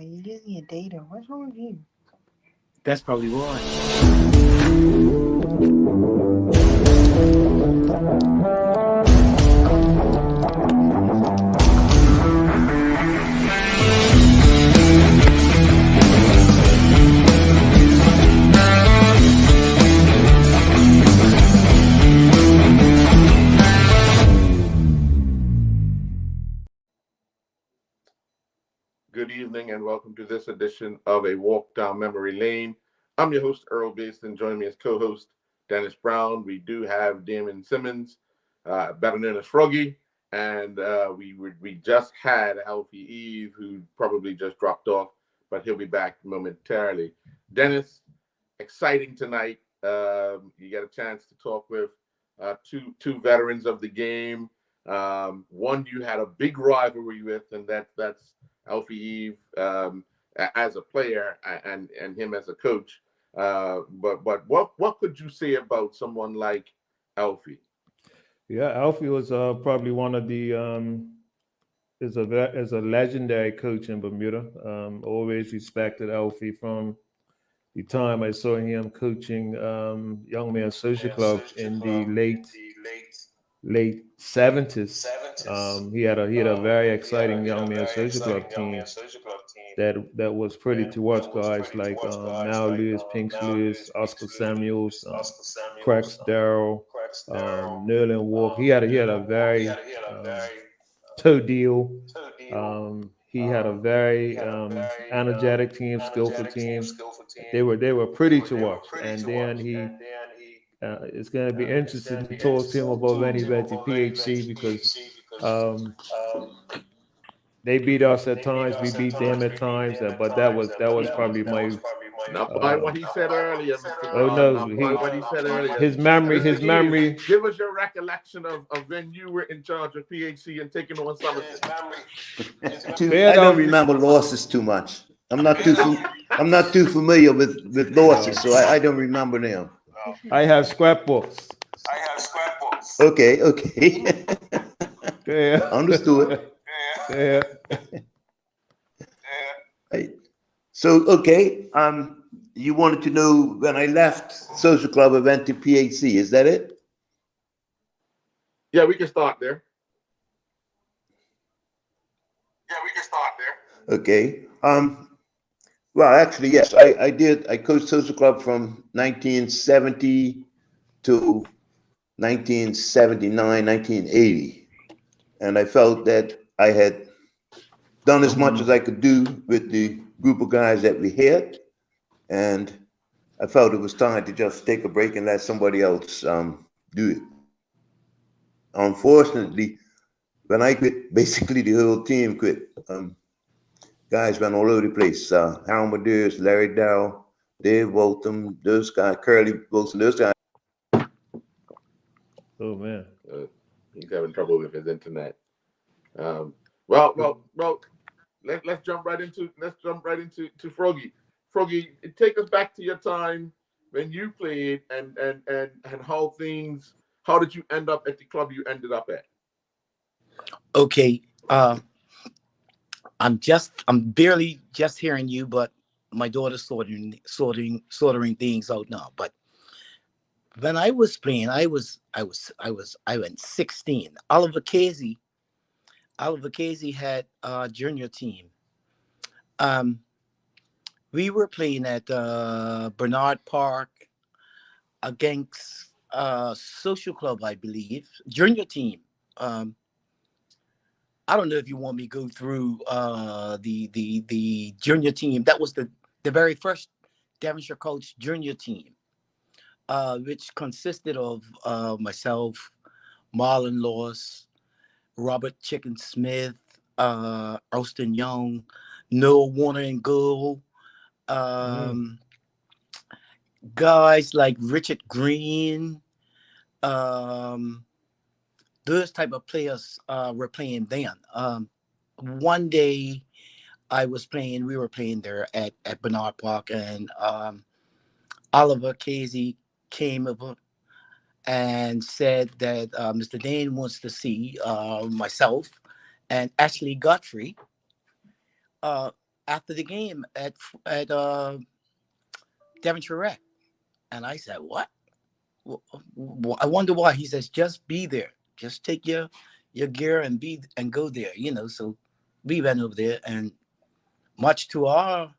You using your data. What's wrong with you? That's probably why. Good evening and welcome to this edition of A Walk Down Memory Lane. I'm your host, Earl Baston. Joining me as co-host, Dennis Brown. We do have Damon Simmons, better known as Froggy. And we just had Alfie Eve, who probably just dropped off, but he'll be back momentarily. Dennis, exciting tonight. You get a chance to talk with two veterans of the game. One you had a big rivalry with, and that's Alfie Eve as a player and him as a coach. But what could you say about someone like Alfie? Yeah, Alfie was probably one of the is a legendary coach in Bermuda. Always respected Alfie from the time I saw him coaching Young Men Social Club in the late '70s. He had a very exciting Young Men Social Club team that was pretty to watch. Guys like Mal Lewis, Pinks Lewis, Oscar Samuels, Cracks Darrell, Nerlin Walk. He had a very toe deal. He had a very energetic team, skillful team. They were pretty to watch. And then it's going to be interesting to talk to him about when he went to PHC because um, they beat us at times, we beat them at times. But that was probably my. Not by what he said earlier, Mr. Oh Brown. no, Not by what he said earlier. his memory, Mr. his Eve, memory. give us your recollection of when you were in charge of PHC and taking on Somerset. I don't remember losses too much. I'm not too familiar with losses, so I don't remember them. I have scrapbooks. Okay. Yeah. Understood. Yeah. Right. So you wanted to know when I left Social Club, I went to PHC. Is that it? Yeah, we can start there. Okay. Well, actually, yes, I did. I coached Social Club from 1970 to 1979, 1980. And I felt that I had done as much as I could do with the group of guys that we had. And I felt it was time to just take a break and let somebody else do it. Unfortunately, when I quit, basically the whole team quit. Guys went all over the place. Harold Medeiros, Larry Dow, Dave Walton, those guys, Curly Wilson, those guys. Oh man. He's having trouble with his internet. Well. Let's jump right into Froggy. Froggy, take us back to your time when you played and how did you end up at the club you ended up at? Okay. I'm barely just hearing you, but my daughter's sorting things out now. But when I was playing, I went 16. Oliver Casey had a junior team. We were playing at Bernard Park against Social Club, I believe, junior team. I don't know if you want me to go through the junior team. That was the very first Devonshire Coach junior team, which consisted of myself, Marlon Lawes, Robert Chicken Smith, Austin Young, Noah Warner and Gould, guys like Richard Green, those type of players were playing then. One day we were playing there at Bernard Park, and Oliver Casey came over and said that Mr. Dane wants to see myself and Ashley Godfrey after the game at Devonshire Rec, and I said, "What? I wonder why." He says, "Just be there. Just take your gear and go there." So we went over there, and much to our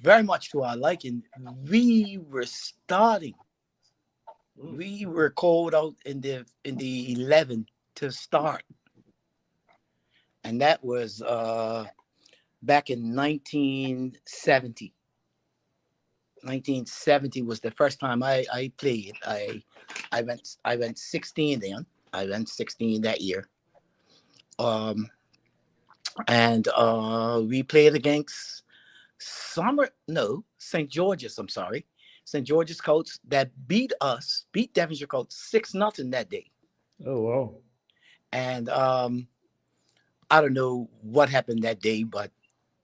very much to our liking, we were starting. We were called out in the 11 to start, and that was back in 1970. 1970 was the first time I played. I went 16 then. I went 16 that year. And we played against St. George's. I'm sorry, St. George's Colts that beat Devonshire Colts 6-0 that day. Oh wow! And I don't know what happened that day, but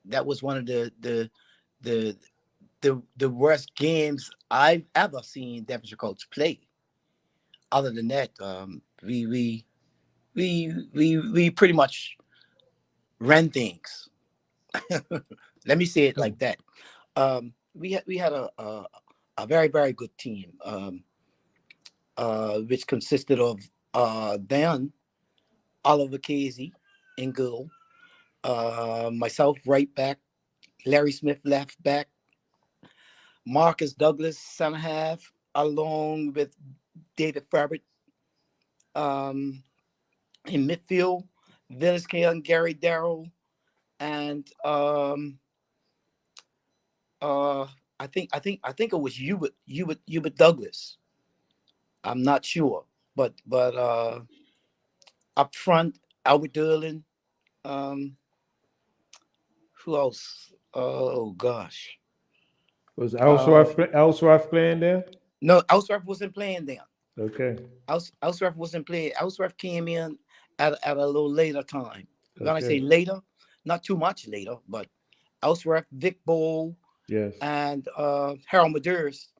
that was one of the worst games I've ever seen Devonshire Colts play. Other than that, we pretty much ran things. Let me say it like that. We had a very, very good team, which consisted of Dan, Oliver Casey in goal, myself right back, Larry Smith left back, Marcus Douglas center half, along with David Fabric. In midfield, Willis Kane, Gary Darrell, and I think it was Hubert Douglas. I'm not sure, but up front, Albert Derlin. Who else? Oh gosh. Was Ellsworth playing there? No, Ellsworth wasn't playing then. Okay. Ellsworth wasn't playing. Ellsworth came in at a little later time. When I say Okay. later, not too much later, but Ellsworth, Vic Bowl, Yes. and Harold Medeiros,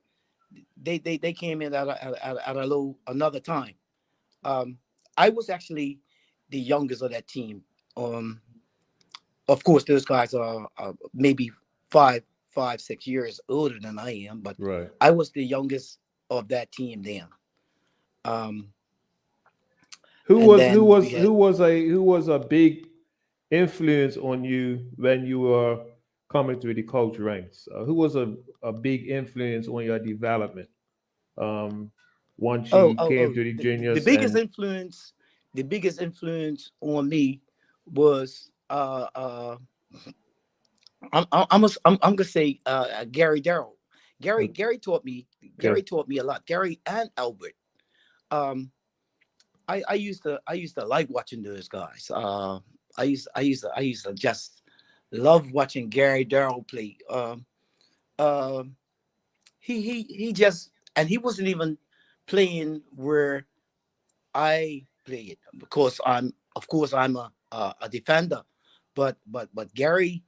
they came in at a little another time. I was actually the youngest of that team. Of course, those guys are maybe 5, 6 years older than I am, but Right. I was the youngest of that team then. Who and was then we who was a big influence on you when you were coming through the coach ranks? Who was a big influence on your development? Once you came to the The juniors biggest and influence on me was I'm gonna say Gary Darrell. Gary taught me a lot. Gary and Albert. I used to like watching those guys. I used to just love watching Gary Darrell play. He just, and he wasn't even playing where I played, because I'm a defender, but Gary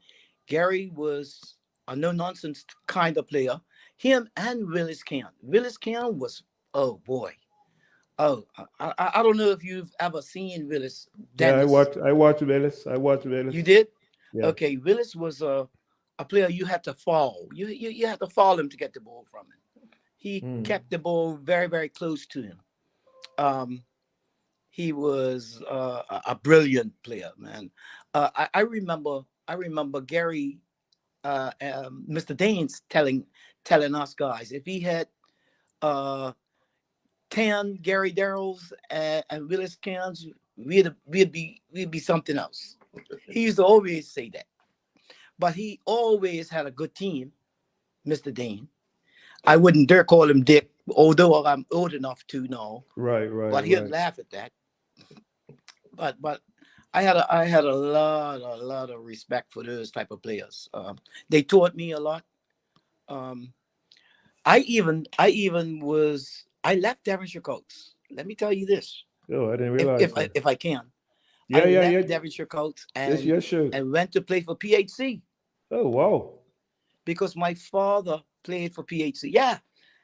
was a no nonsense kind of player. Him and Willis Kane. Willis Kane was, oh boy. Oh, I don't know if you've ever seen Willis. yeah, Dennis. I watched Willis. You did? Yeah. Okay, Willis was a player you had to follow. You had to follow him to get the ball from him. He kept the ball very, very close to him. He was a brilliant player, man. I remember Gary, Mr. Daines telling us guys, if he had 10 Gary Darrells and Willis Cairns, we'd be something else. He used to always say that. But he always had a good team, Mr. Dane. I wouldn't dare call him Dick, although I'm old enough to know. Right. But he'd laugh at that. But I had a lot of respect for those type of players. They taught me a lot. I left Devonshire Colts. Let me tell you this. Oh, I didn't realize if I can. Yeah, I yeah, left yeah. Devonshire Colts Sure. and went to play for PHC. Oh, wow. Because my father played for PHC. Yeah.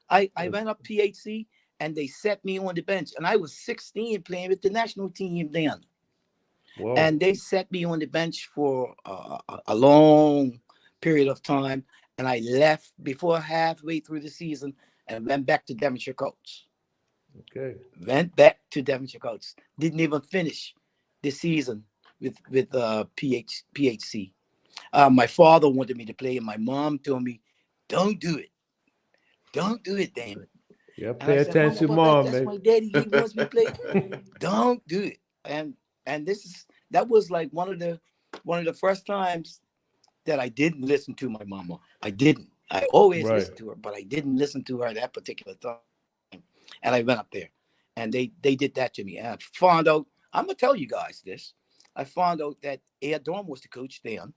I went up PHC and they set me on the bench. And I was 16 playing with the national team then. Whoa. And they set me on the bench for a long period of time. And I left before halfway through the season and went back to Devonshire Colts. Okay. Went back to Devonshire Colts. Didn't even finish the season with PHC. My father wanted me to play, and my mom told me, "Don't do it. Don't do it, Damon." Yeah, And pay I said, "Mama, attention, but mom, that's man. my daddy. He wants me to play. Don't do it." And that was like one of the first times that I didn't listen to my mama. I didn't. I always Right. listened to her, but I didn't listen to her at that particular time. And I went up there, and they did that to me. And I found out. I'm gonna tell you guys this. I found out that Ed Dorm was the coach then,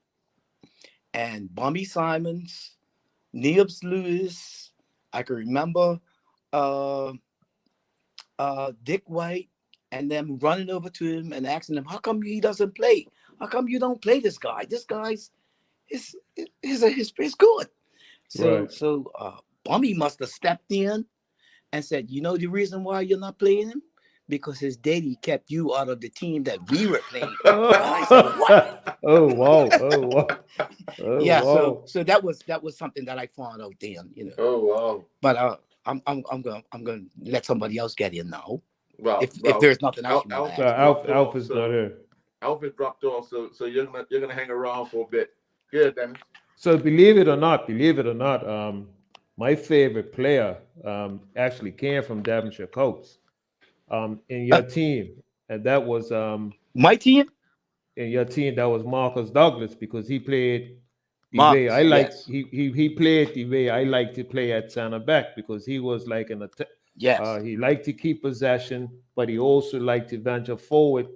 and Bumby Simons, Neobs Lewis. I can remember uh, Dick White, and them running over to him and asking him, "How come he doesn't play? How come you don't play this guy? This guy's is good." So Right. Bumby must have stepped in and said, "You know the reason why you're not playing him? Because his daddy kept you out of the team that we were playing." And I said, "What?" Oh wow. Oh wow. Oh Yeah. wow. So that was something that I found out then, you know. Oh wow. But I'm gonna let somebody else get in now. Well, If there's nothing else you want to Alfred ask. dropped off, Alpha's so not here. Alfred dropped off, so you're gonna hang around for a bit. Good, Dennis. So believe it or not, my favorite player actually came from Devonshire Colts in your team, and that was My team, in your team that was Marcus Douglas because he played the way Marcus, I like. yes. He played the way I like to play at center back because he was like an attack. Yes. He liked to keep possession, but he also liked to venture forward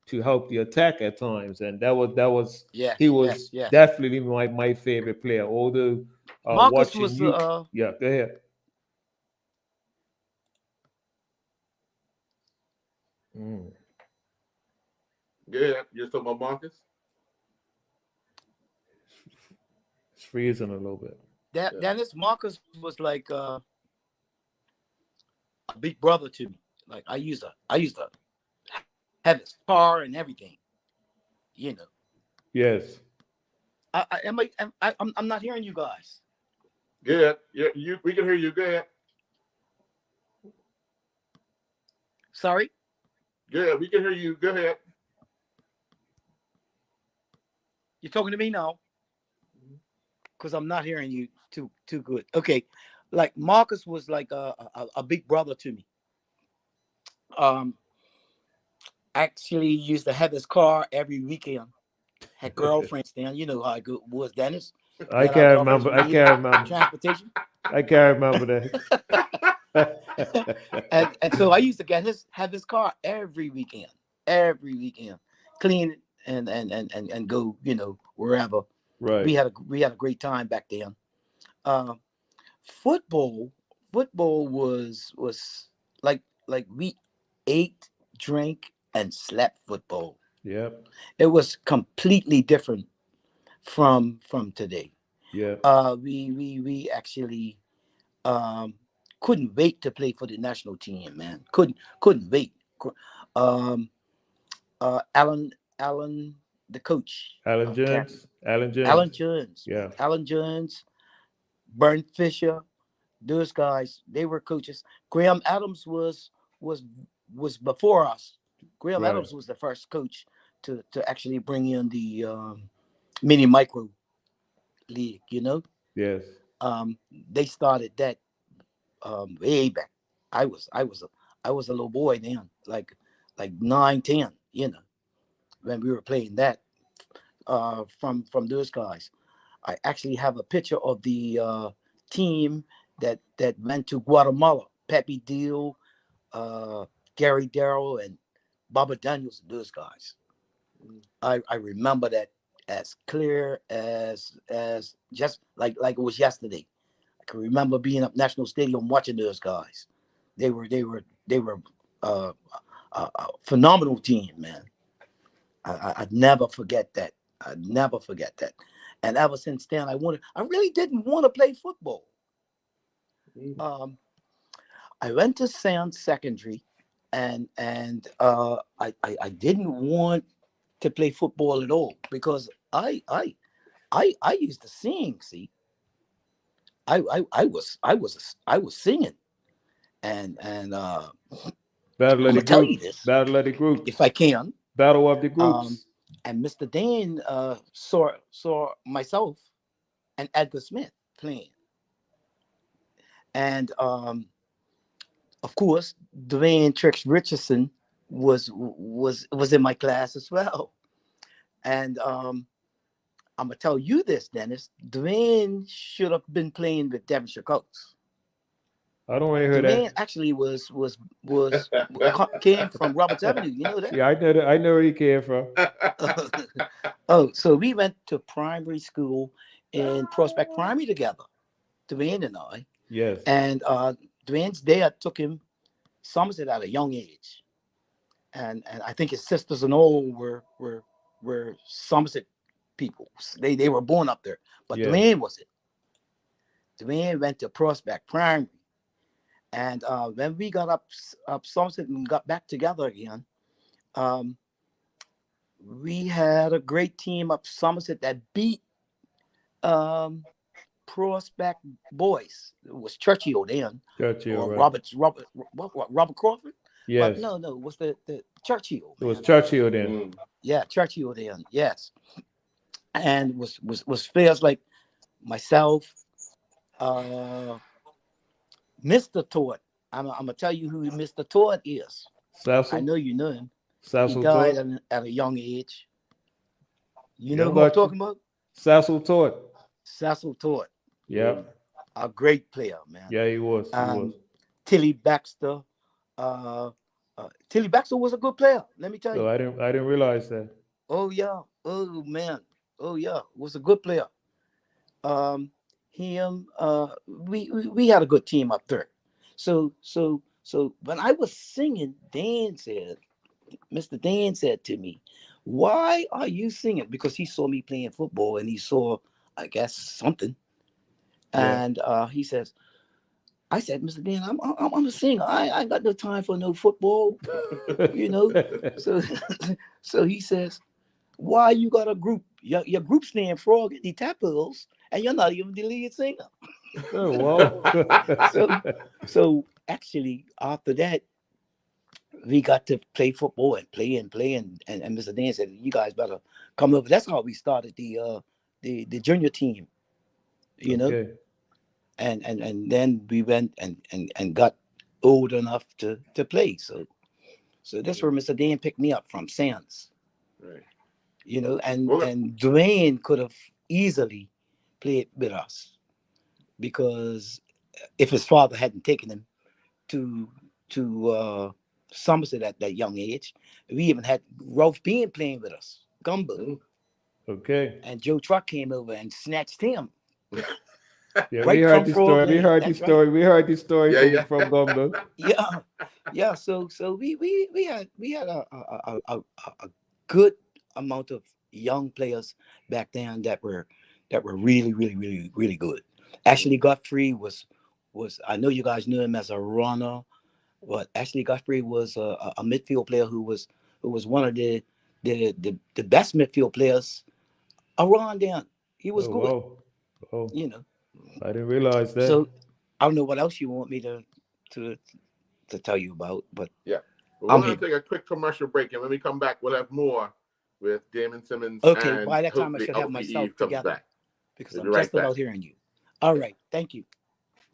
to help the attack at times, and that was Yes. he was Yes. definitely my favorite player. Although Marcus watching was you, yeah, go ahead. Mm. Good. You're talking about Marcus? It's freezing a little bit. Dennis Marcus was like a big brother to me. Like I used to have his car and everything, you know. Yes. I'm not hearing you guys. Good. Yeah, we can hear you. Good. Sorry. Good. We can hear you. Go ahead. You're talking to me now? Because I'm not hearing you too good. Okay. Like Marcus was like a big brother to me. Actually used to have his car every weekend. Had girlfriends then. You know how it was, Dennis. I That our can't girlfriends remember. would I need can't remember. transportation. I can't remember that. and so I used to have his car every weekend, clean it and go, you know, wherever. Right. We had a great time back then. Football was like we ate, drank, and slept football. Yep. It was completely different from today. Yeah. We actually couldn't wait to play for the national team, man. Couldn't wait. Um, Alan, the coach. Alan Car- Jones. Alan Jones. Alan Jones. Yeah. Alan Jones, Bern Fisher, those guys, they were coaches. Graham Adams was before us. Graham Right. Adams was the first coach to actually bring in the mini micro league, you know. Yes. They started that way back. I was a little boy then, like 9, 10, you know, when we were playing that from those guys. I actually have a picture of the team that went to Guatemala. Pepe Deal, Gary Darrell, and Baba Daniels, those guys. I remember that as clear as just like it was yesterday. I can remember being up National Stadium watching those guys. They were a phenomenal team, man. I'd never forget that. I'd never forget that. And ever since then, I really didn't want to play football. I went to Sound Secondary, and I didn't want to play football at all because I used to sing. See, I was singing, and Battle of I'm the gonna tell you groups. this Battle of the groups. if I can. Battle of the groups. And Mr. Dan saw myself and Edgar Smith playing, and of course Dwayne Trix Richardson was in my class as well. And I'm gonna tell you this, Dennis. Dwayne should have been playing with Devonshire Colts. I don't want to hear Dwayne that. actually came from Roberts Avenue. You know that? Yeah, I know that. I know where he came from. Oh, so we went to primary school in Prospect Primary together, Dwayne and I. Yes. And Dwayne's dad took him Somerset at a young age, and I think his sisters and all were Somerset people. They were born up there, but Yeah. Dwayne wasn't. Dwayne went to Prospect Primary, and when we got up Somerset and got back together again, we had a great team up Somerset that beat Prospect boys. It was Churchill then, Churchill, or right. Robert Crawford. Yes. No, it was the Churchill. It was man. Churchill then. Yeah, Churchill then. Yes, and was players like myself, Mr. Todd. I'm gonna tell you who Mr. Todd is. Cecil. I know you know him. Cecil He died Todd. at a young age. You Yeah, know who I'm but- talking about? Cecil Todd. Cecil Todd, Yeah. a great player, man. Yeah, he was. He was. Tilly Baxter. Tilly Baxter was a good player. Let me tell you. So I didn't realize that. Oh yeah. Oh man. Oh yeah. Was a good player. We had a good team up there. So when I was singing, Mr. Dan said to me, "Why are you singing?" Because he saw me playing football and he saw, I guess, something. Yeah. And he says, I said, "Mr. Dan, I'm a singer. I ain't got no time for no football." You know. So he says, "Why you got a group? Your group's named Frog and the Tadpoles, and you're not even the lead singer." Oh, wow. So actually, after that, we got to play football and play. And Mr. Dan said, "You guys better come over." That's how we started the junior team, you know. Okay. And then we went and got old enough to play. So that's where Mr. Dan picked me up from, Sands. Right. You know, and Well- Dwayne could have easily played with us because if his father hadn't taken him to Somerset at that young age, we even had Ralph Bean playing with us, Gumbo, Okay. and Joe Truck came over and snatched him. Yeah, Right we heard from the Frog story. We Lane, heard the that's right. story. We heard the story Yeah, from, yeah. from Gumbo. Yeah. So we had a good amount of young players back then that were really good. Ashley Godfrey was I know you guys knew him as a runner, but Ashley Godfrey was a midfield player who was one of the best midfield players around then. He was good, Wow. Oh, you know. I didn't realize that. So I don't know what else you want me to tell you about, but We're I'm going to here. take a quick commercial break, and when we come back, we'll have more with Damon Simmons. Okay, and by that time I hopefully should have Elfie myself Eve comes together. back. because We'll I'm be right just about back. hearing you. All right, thank you.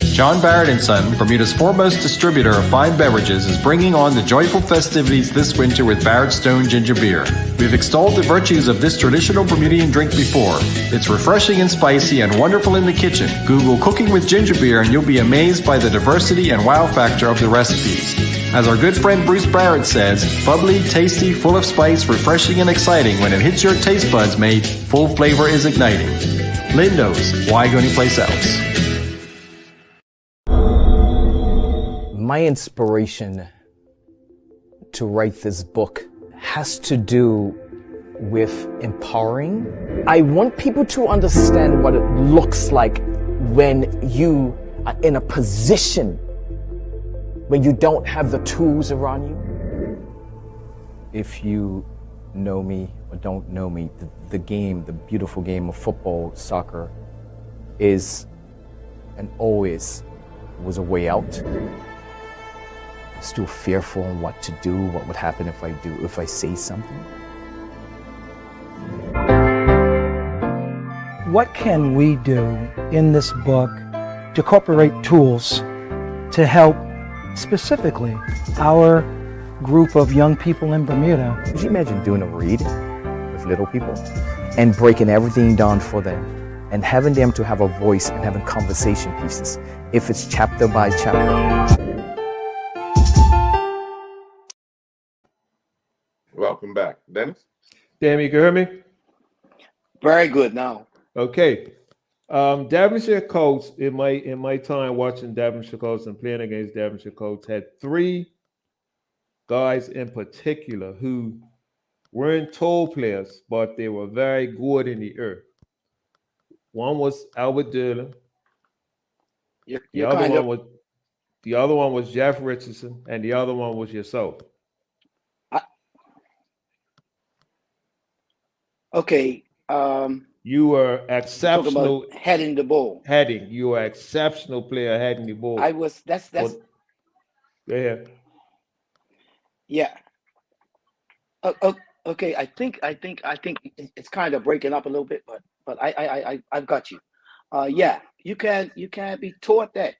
John Barrett & Son, Bermuda's foremost distributor of fine beverages, is bringing on the joyful festivities this winter with Barrett Stone Ginger Beer. We've extolled the virtues of this traditional Bermudian drink before. It's refreshing and spicy and wonderful in the kitchen. Google cooking with ginger beer and you'll be amazed by the diversity and wow factor of the recipes. As our good friend Bruce Barrett says, bubbly, tasty, full of spice, refreshing and exciting. When it hits your taste buds, mate, full flavor is igniting. Lynn knows. Why go anyplace else? My inspiration to write this book has to do with empowering. I want people to understand what it looks like when you are in a position when you don't have the tools around you. If you know me or don't know me, the game, the beautiful game of football, soccer, is and always was a way out. Still fearful on what to do, what would happen if I say something. What can we do in this book to incorporate tools to help specifically our group of young people in Bermuda? Could you imagine doing a read with little people and breaking everything down for them and having them to have a voice and having conversation pieces, if it's chapter by chapter? Welcome back, Dennis. Damn, you can hear me? Very good now. Okay. Devonshire Colts, in my time watching Devonshire Colts and playing against Devonshire Colts, had 3 guys in particular who weren't tall players, but they were very good in the air. One was Albert Durlin. The other one was Jeff Richardson, and the other one was yourself. Okay. You were exceptional heading the ball. You were exceptional player heading the ball. That's yeah. Yeah. Okay. I think it's kind of breaking up a little bit, but I've got you. Yeah. You can't be taught that.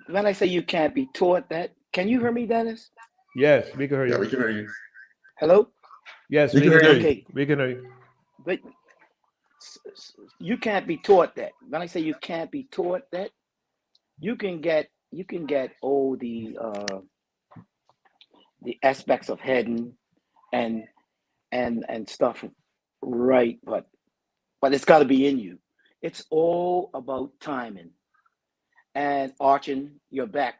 When I say you can't be taught that, can you hear me, Dennis? Yes, we can hear you. Yeah, we can hear you. Hello? Yes, we can hear you. Okay. We can hear you. But you can't be taught that. When I say you can't be taught that, you can get all the aspects of heading and stuff right, but it's got to be in you. It's all about timing and arching your back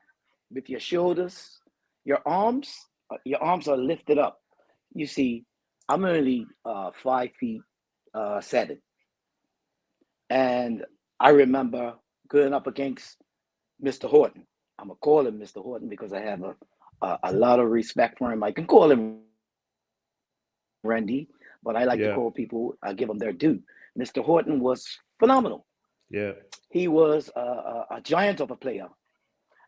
with your shoulders, your arms are lifted up. You see, I'm only 5'7", and I remember going up against Mr. Horton. I'm gonna call him Mr. Horton because I have a lot of respect for him. I can call him Randy, but I like to call people, I give them their due. Mr. Horton was phenomenal. Yeah, he was a giant of a player,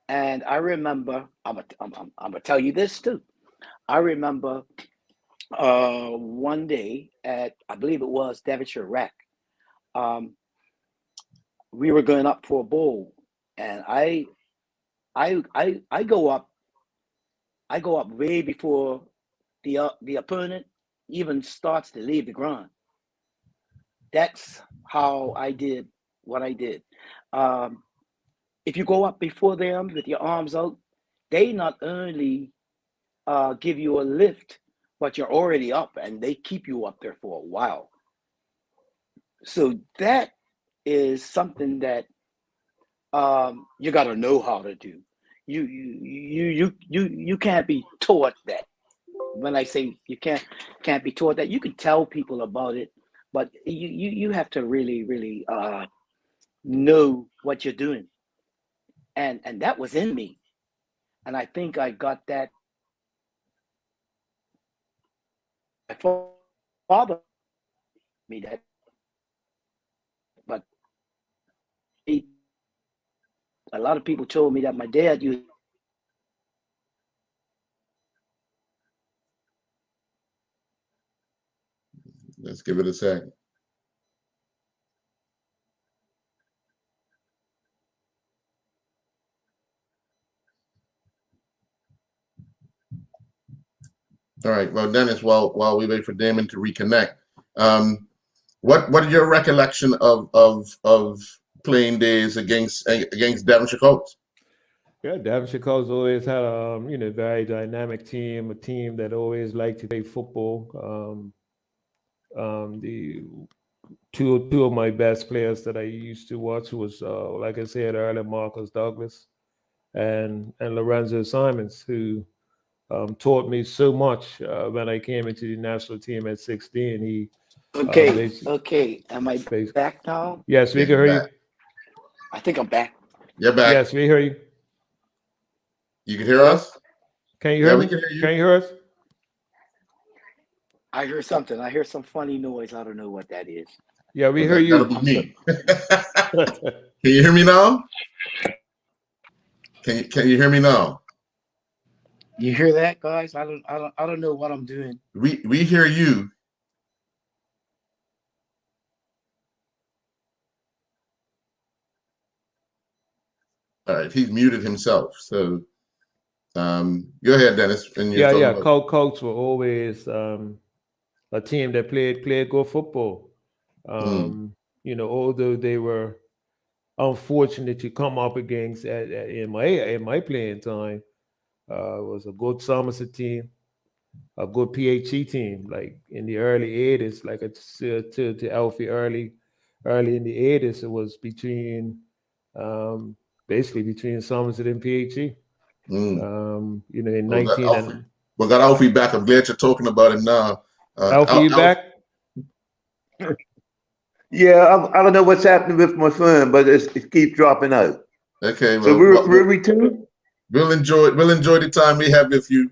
and I remember. I'm gonna tell you this too. I remember one day at, I believe it was Devonshire Rec, we were going up for a bowl, and I go up way before the opponent even starts to leave the ground. That's how I did what I did. If you go up before them with your arms out, they not only give you a lift, but you're already up, and they keep you up there for a while. So that is something that you got to know how to do. You can't be taught that. When I say you can't be taught that, you can tell people about it, but you have to really know what you're doing. And that was in me, and I think I got that. My father me that, but a lot of people told me that my dad used. Let's give it a second. All right. Well, Dennis, while we wait for Damon to reconnect, what are your recollection of playing days against Devonshire Colts? Yeah, Devonshire Colts always had a very dynamic team, a team that always liked to play football. The two of my best players that I used to watch was, like I said earlier, Marcus Douglas and Lorenzo Simons, who taught me so much when I came into the national team at 16. Okay. Am I back now? Yes, we can hear you. I think I'm back. You're back. Yes, we hear you. You can hear us? Can you hear me? We can hear you. Can you hear us? I hear something. I hear some funny noise. I don't know what that is. Yeah, we hear That'll you. be me. Can you hear me now? Can you hear me now? You hear that, guys? I don't know what I'm doing. We hear you. All right, he's muted himself. So go ahead, Dennis. And you're Yeah. talking about- Colts were always a team that played good football. You know, although they were unfortunate to come up against in my playing time, was a good Somerset team, a good PHC team. Like in the early '80s, like I said to Alfie early in the '80s, it was between basically between Somerset and PHC. You know, in 19 and we got Alfie back. I'm glad you're talking about him now. Alfie, you back? Yeah, I don't know what's happening with my phone, but it keeps dropping out. Okay, So we're returning. We'll enjoy the time we have with you.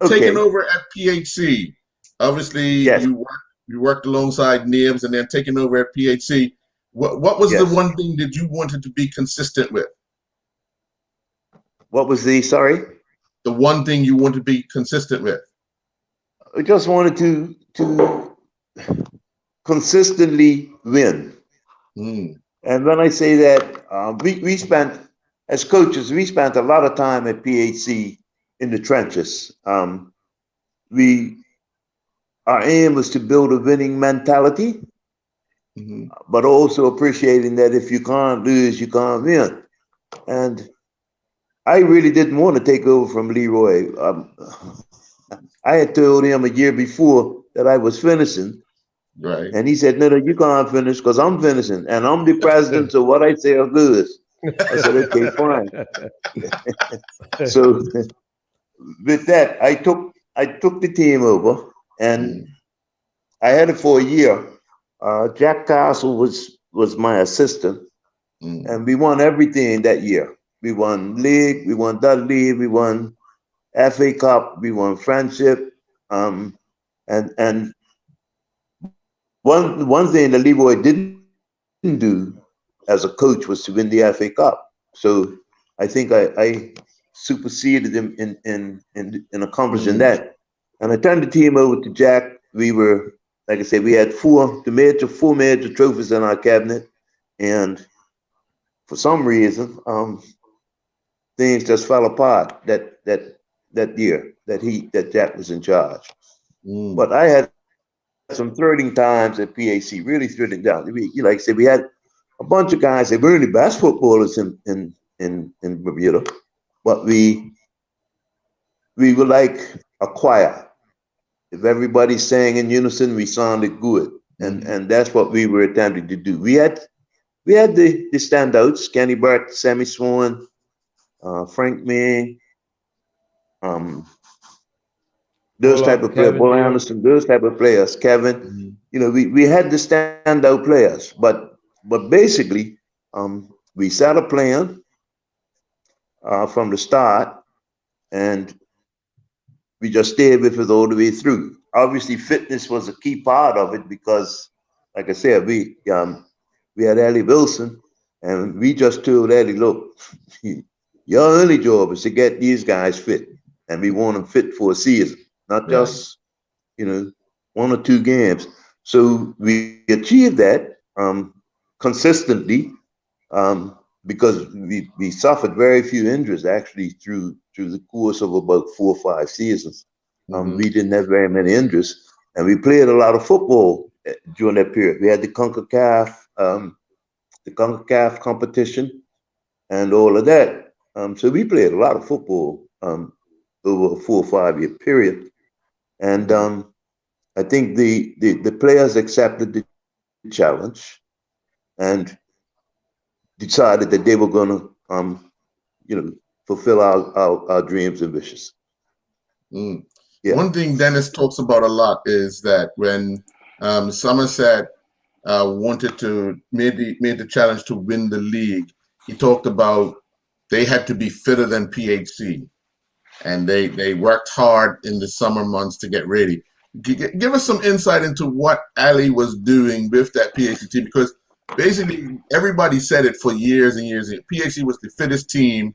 Taking over at PHC. Obviously, yes. you worked alongside Nibs, and then taking over at PHC. What was the one thing that you wanted to be consistent with? What was sorry? The one thing you want to be consistent with. I just wanted to consistently win. And when I say that, we spent, as coaches, we spent a lot of time at PHC in the trenches. Our aim was to build a winning mentality, but also appreciating that if you can't lose, you can't win. And I really didn't want to take over from Leroy. I had told him a year before that I was finishing. Right. And he said, no, you can't finish because I'm finishing. And I'm the president, so what I say goes. I said, okay, fine. So with that, I took the team over, and I had it for a year. Jack Castle was my assistant, and we won everything that year. We won league, we won that league, we won FA Cup, we won friendship, and one thing that Leroy didn't do as a coach was to win the FA Cup. So I think I superseded him in accomplishing that. And I turned the team over to Jack. We were, like I said, we had four major trophies in our cabinet, and for some reason, things just fell apart that year that Jack was in charge. But I had some threatening times at PHC, really threatening down. Like I said, we had a bunch of guys that were the best footballers in Bermuda, but we were like a choir. If everybody sang in unison, we sounded good, and that's what we were attempting to do. We had the standouts: Kenny Burt, Sammy Swan, Frank May, those type of players, Bull Anderson, those type of players, Kevin. You know, we had the standout players, but basically, we set a plan from the start, and we just stayed with it all the way through. Obviously, fitness was a key part of it because, like I said, we had Eddie Wilson, and we just told Eddie, look, your only job is to get these guys fit, and we want them fit for a season, not just, you know, 1 or 2 games. So we achieved that consistently because we suffered very few injuries actually through the course of about 4 or 5 seasons. We didn't have very many injuries, and we played a lot of football during that period. We had the CONCACAF competition and all of that. So we played a lot of football over a 4 or 5 year period. And I think the players accepted the challenge and decided that they were going to, you know, fulfill our dreams and wishes. Yeah. One thing Dennis talks about a lot is that when Somerset wanted to made the challenge to win the league, he talked about they had to be fitter than PHC, and they worked hard in the summer months to get ready. Give us some insight into what Ali was doing with that PAC team, because basically everybody said it for years and years. PAC was the fittest team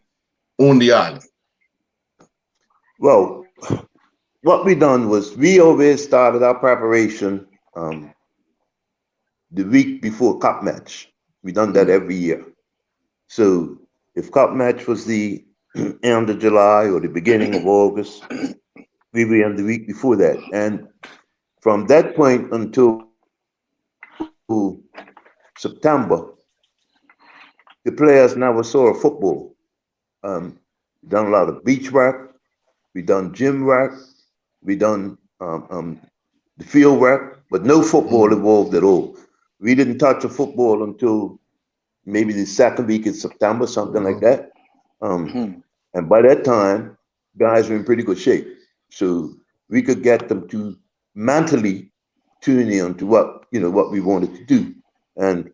on the island. Well, what we done was we always started our preparation the week before cup match. We done that every year. So if cup match was the end of July or the beginning of August, we were in the week before that. And from that point until September, the players never saw football. We done a lot of beach work, we done gym work, we done the field work, but no football involved at all. We didn't touch a football until maybe the second week in September, something like that. And by that time, guys were in pretty good shape. So we could get them to mentally tune in to what we wanted to do. And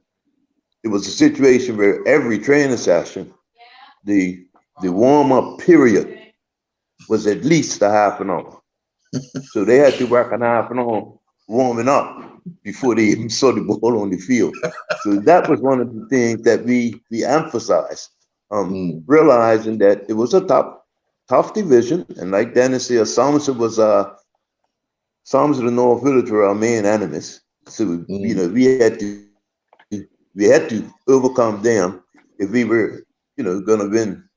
it was a situation where every training session, the warm-up period was at least a half an hour. So they had to work an half an hour warming up before they even saw the ball on the field. So that was one of the things that we emphasized, realizing that it was a tough division. And like Dennis said, Somerset and North Village were our main enemies. So, we had to overcome them if we were, going to win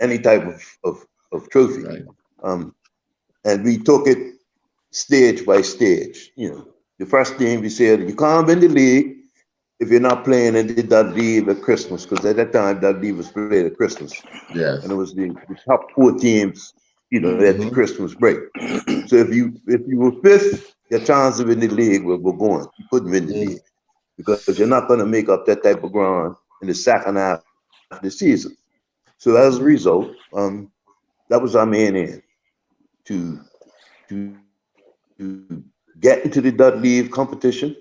any type of trophy. Right. And we took it stage by stage. The first thing we said, you can't win the league if you're not playing in the Dud League at Christmas, because at that time Dud League was played at Christmas. Yes. And it was the top 4 teams, at the Christmas break. So if you were 5th, your chance of winning the league were gone. You couldn't win the league because you're not going to make up that type of ground in the second half of the season. So as a result, that was our main aim, to get into the Dud League competition,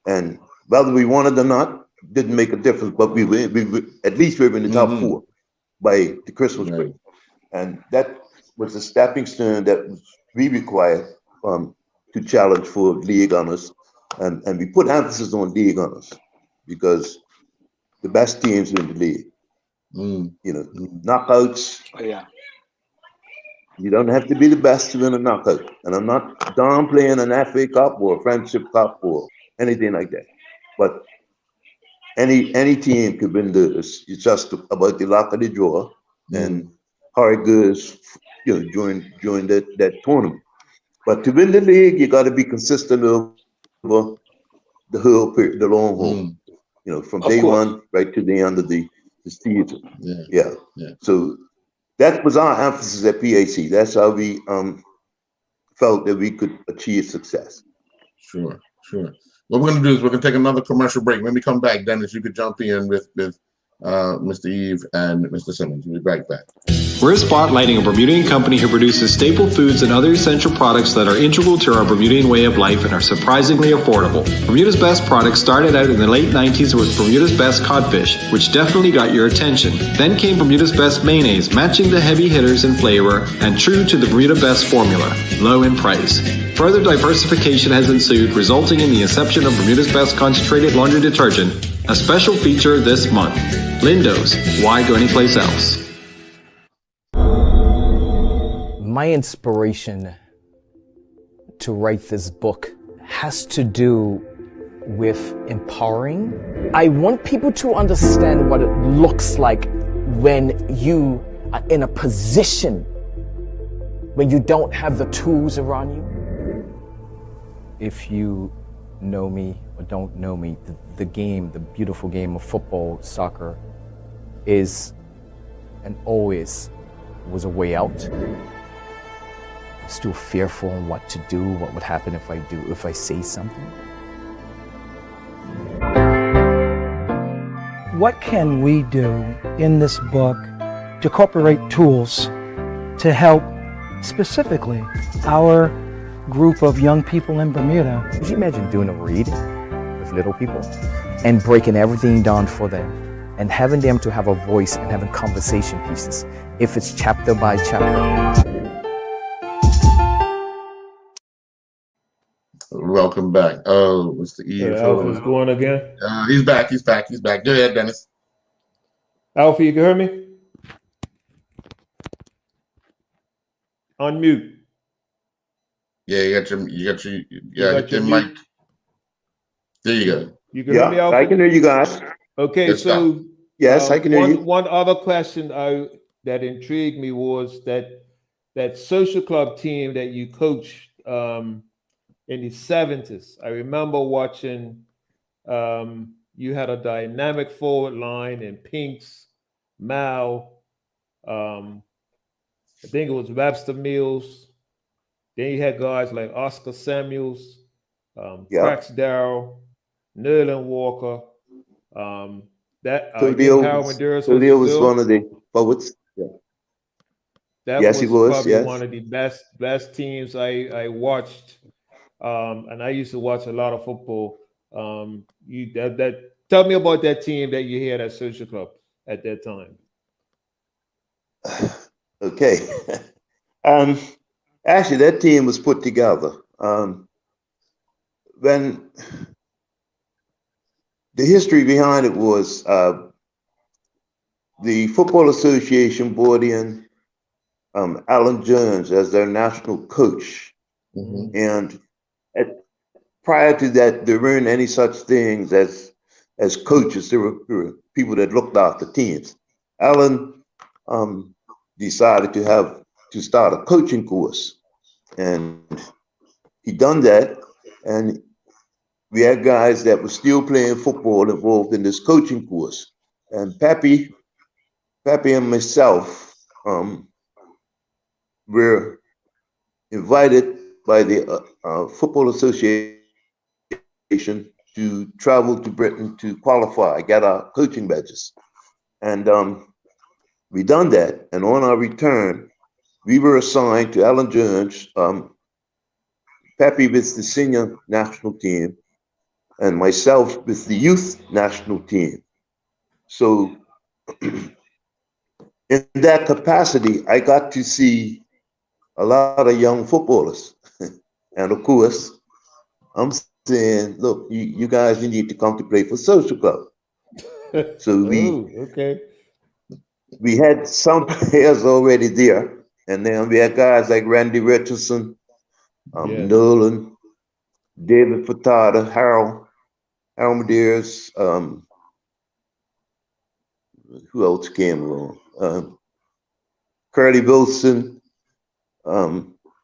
and whether we wanted or not didn't make a difference. But we at least we were in the top 4 by the Christmas break, and that was a stepping stone that we required to challenge for league honors, and we put emphasis on league honors because the best teams in the league. Knockouts. Oh, yeah. You don't have to be the best to win a knockout. And I'm not downplaying an FA Cup or a Friendship Cup or anything like that. But any team could win this. It's just about the luck of the draw and how it goes, during that tournament. But to win the league, you got to be consistent over the whole period, the long haul. From day one right to the end of the season. Yeah. So that was our emphasis at PAC. That's how we felt that we could achieve success. Sure. What we're going to do is we're going to take another commercial break. When we come back, Dennis, you could jump in with Mr. Eve and Mr. Simmons. We'll be right back. We're spotlighting a Bermudian company who produces staple foods and other essential products that are integral to our Bermudian way of life and are surprisingly affordable. Bermuda's Best products started out in the late 90s with Bermuda's Best codfish, which definitely got your attention. Then came Bermuda's Best mayonnaise, matching the heavy hitters in flavor and true to the Bermuda Best formula, low in price. Further diversification has ensued, resulting in the inception of Bermuda's Best concentrated laundry detergent, a special feature this month. Lindo's, why go anyplace else? My inspiration to write this book has to do with empowering. I want people to understand what it looks like when you are in a position when you don't have the tools around you. If you know me or don't know me, the beautiful game of football, soccer, is and always was a way out. I'm still fearful on what to do, what would happen if I say something. What can we do in this book to incorporate tools to help specifically our group of young people in Bermuda? Could you imagine doing a read with little people and breaking everything down for them and having them to have a voice and having conversation pieces, if it's chapter by chapter? Welcome back. Oh, Mr. Eve. Alpha's going again. He's back. He's back. He's back. Go ahead, Dennis. Alpha, you can hear me? Unmute. Yeah, you got your mute? mic. There you go. You can hear me, Yeah, Alpha? I can hear you guys. Okay, Good so Yes, I can hear you. one other question that intrigued me was that social club team that you coached in the 70s. I remember watching. You had a dynamic forward line in Pinks, Mal. I think it was Webster Mills. Then you had guys like Oscar Samuels, Cracks Darrell, Nerlin Walker. Khalil was one of the forwards. Yeah. That Yes, he was, probably yes. one of the best teams I watched, and I used to watch a lot of football. Tell me about that team that you had at Social Club at that time. Okay. Actually, that team was put together when the history behind it was the Football Association brought in Alan Jones as their national coach. Mm-hmm. And prior to that, there weren't any such things as coaches. There were people that looked after teams. Alan decided to start a coaching course, and he done that, and we had guys that were still playing football involved in this coaching course. And Pappy and myself were invited by the Football Association to travel to Britain to qualify, get our coaching badges. And we done that. And on our return, we were assigned to Alan Jones, Pappy with the senior national team, and myself with the youth national team. So in that capacity, I got to see a lot of young footballers. And of course, I'm saying, look, you guys, you need to come to play for Social Club. So we had some players already there. And then we had guys like Randy Richardson, Nolan, David Furtado, Harold Medeiros, who else came along? Curly Wilson,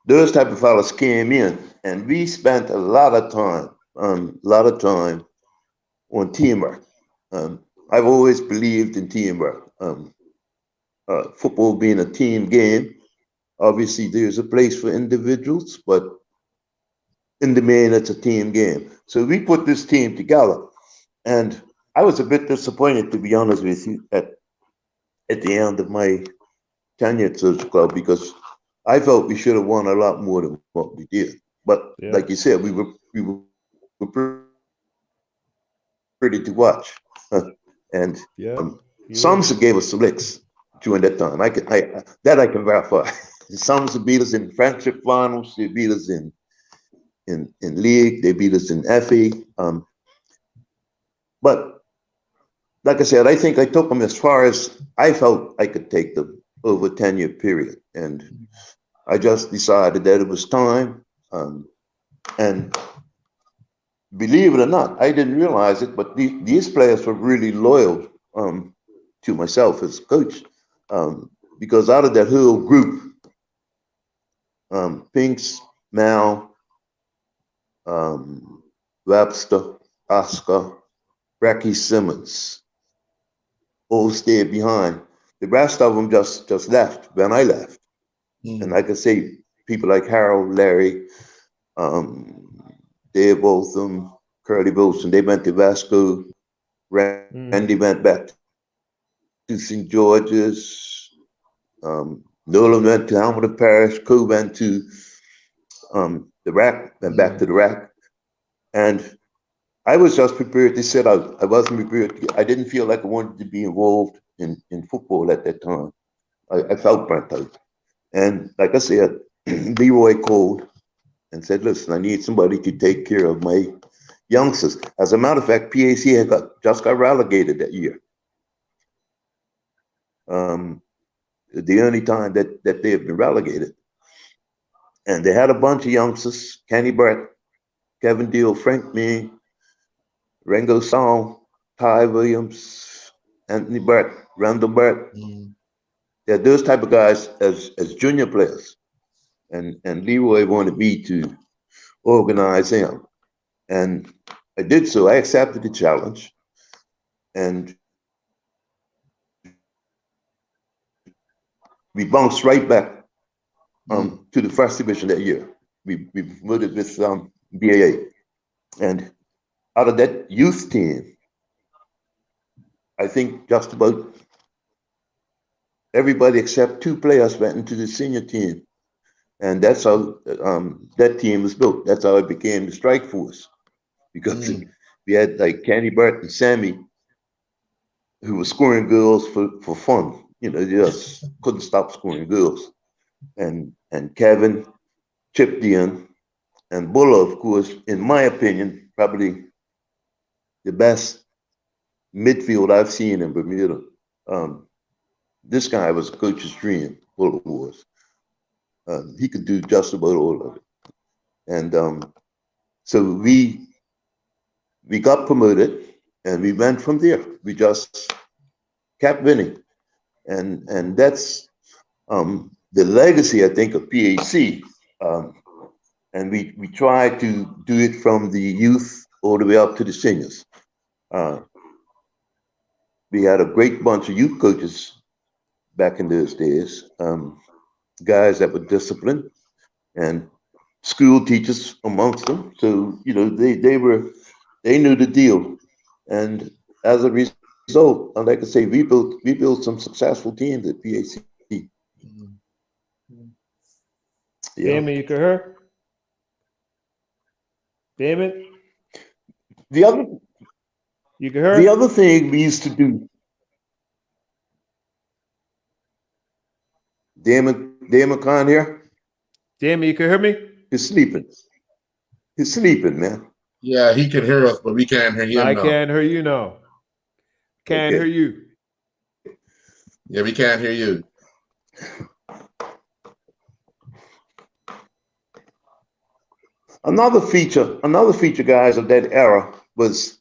those type of fellas came in, and we spent a lot of time on teamwork. I've always believed in teamwork. Football being a team game, obviously there's a place for individuals, but in the main, it's a team game. So we put this team together, and I was a bit disappointed, to be honest with you, at the end of my tenure at Social Club, because I felt we should have won a lot more than what we did. But like you said, we were pretty to watch, and Sumser gave us some licks during that time. I can verify. Sumser beat us in friendship finals. They beat us in league. They beat us in FA. But like I said, I think I took them as far as I felt I could take them over a 10-year period. And I just decided that it was time. And believe it or not, I didn't realize it, but these players were really loyal to myself as coach. Because out of that whole group, Pinks, Mal, Webster, Oscar, Bracky Simmons, all stayed behind. The rest of them just left when I left. And I could say people like Harold, Larry, Dave Botham, Curly Wilson, they went to Vasco. Randy went back to St. George's. Nolan went to Hamilton Parish. Co went to the RAC, and back to the RAC. And I was just prepared to sit out. I wasn't prepared. I didn't feel like I wanted to be involved in football at that time. I felt burnt out. And like I said, Leroy Cole and said, listen, I need somebody to take care of my youngsters. As a matter of fact, PAC just got relegated that year. The only time that they have been relegated. And they had a bunch of youngsters, Kenny Brett, Kevin Deal, Frank Mee, Ringo Song, Ty Williams, Anthony Brett, Randall Brett. They're those type of guys as junior players. And Leroy wanted me to organize them. And I did so. I accepted the challenge. And we bounced right back to the first division that year. We promoted with BAA. And out of that youth team, I think just about everybody except 2 players went into the senior team. And that's how that team was built. That's how it became the Strike Force. Because we had like Kenny Burt and Sammy, who were scoring goals for fun. You know, they just couldn't stop scoring goals. And Kevin chipped in, and Buller, of course, in my opinion, probably the best midfield I've seen in Bermuda. This guy was a coach's dream, Buller was. He could do just about all of it. And so we got promoted, and we went from there. We just kept winning. And that's the legacy, I think, of PAC. And we try to do it from the youth all the way up to the seniors. We had a great bunch of youth coaches back in those days, guys that were disciplined, and school teachers amongst them. So, you know, they knew the deal. And as a result, I'd like to say, we built some successful teams at PAC. Yeah. Damon, you can hear? Damon? The other thing we used to do. Damon can't hear? Damon, you can hear me? He's sleeping. He's sleeping, man. Yeah, he can hear us, but we can't hear him. I can't hear you now. Can't hear you. Yeah, we can't hear you. Another feature, guys, of that era was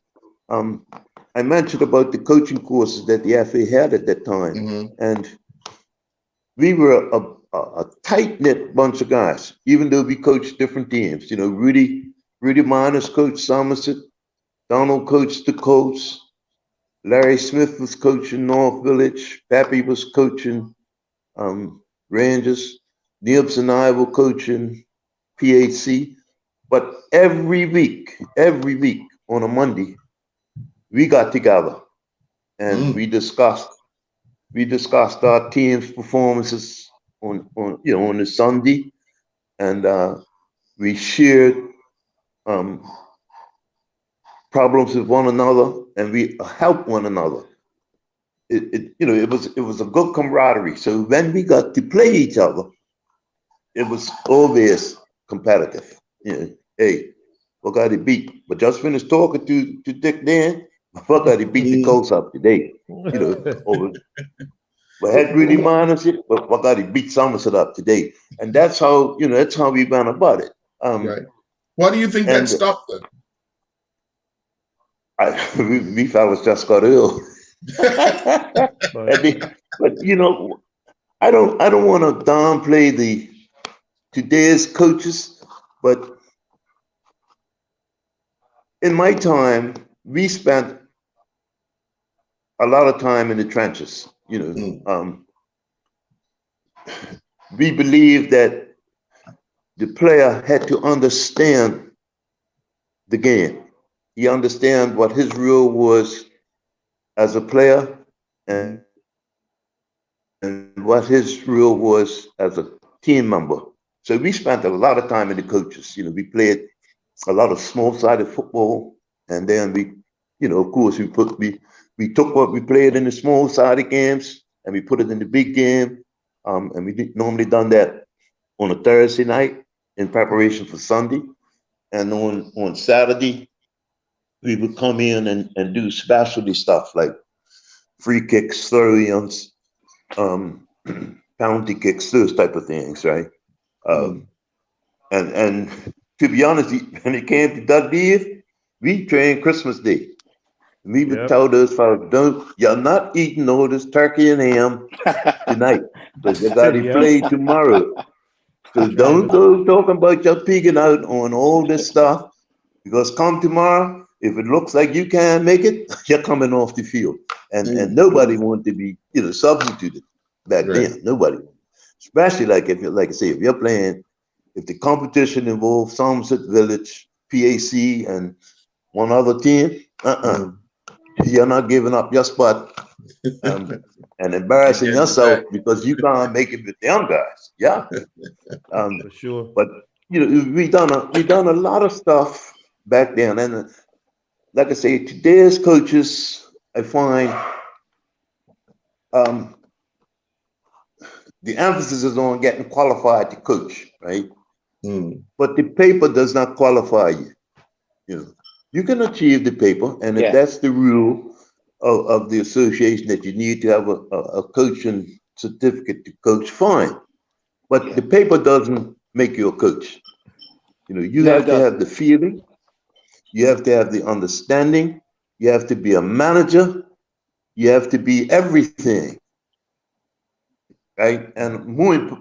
I mentioned about the coaching courses that the FA had at that time, and we were a tight-knit bunch of guys, even though we coached different teams. You know, Rudy Miners coached Somerset, Donald coached the Colts, Larry Smith was coaching North Village, Pappy was coaching Rangers, Nibs and I were coaching PAC. But every week on a Monday, we got together and we discussed our team's performances on a Sunday, and we shared problems with one another, and we helped one another. It was a good camaraderie. So when we got to play each other, it was always competitive. You know, hey, what got it beat? But just finished talking to Dick Dan. What got it beat the Colts up today? You know, but had really minus it, but what got it beat Somerset up today? And that's how we went about it. Right. Why do you think that stopped then? We fellas just got ill. But you know, I don't want to downplay today's coaches, but in my time, we spent a lot of time in the trenches. You know, we believe that the player had to understand the game. He understand what his role was as a player and what his role was as a team member. So we spent a lot of time in the coaches. You know, we played a lot of small-sided football, and then we, you know, of course, we took what we played in the small-sided games and we put it in the big game. And we normally done that on a Thursday night in preparation for Sunday. And on Saturday, we would come in and do specialty stuff like free kicks, throw-ins, penalty kicks, those type of things, right? And to be honest, when it came to that day, we trained Christmas Day. We would tell those folks, you're not eating all this turkey and ham tonight, but you got to play tomorrow. So don't go talking about you're pigging out on all this stuff, because come tomorrow, if it looks like you can't make it, you're coming off the field. And nobody wanted to be, substituted back then. Nobody. Especially like I say, if you're playing, if the competition involves Somerset Village, PAC, and one other team, you're not giving up your spot and embarrassing yourself because you can't make it with them guys. Yeah. For sure. But we done a lot of stuff back then. And like I say, today's coaches, I find the emphasis is on getting qualified to coach, right? But the paper does not qualify you. You can achieve the paper, and if that's the rule of the association that you need to have a coaching certificate to coach, fine. But the paper doesn't make you a coach. You have to have the feeling, you have to have the understanding, you have to be a manager, you have to be everything, right? And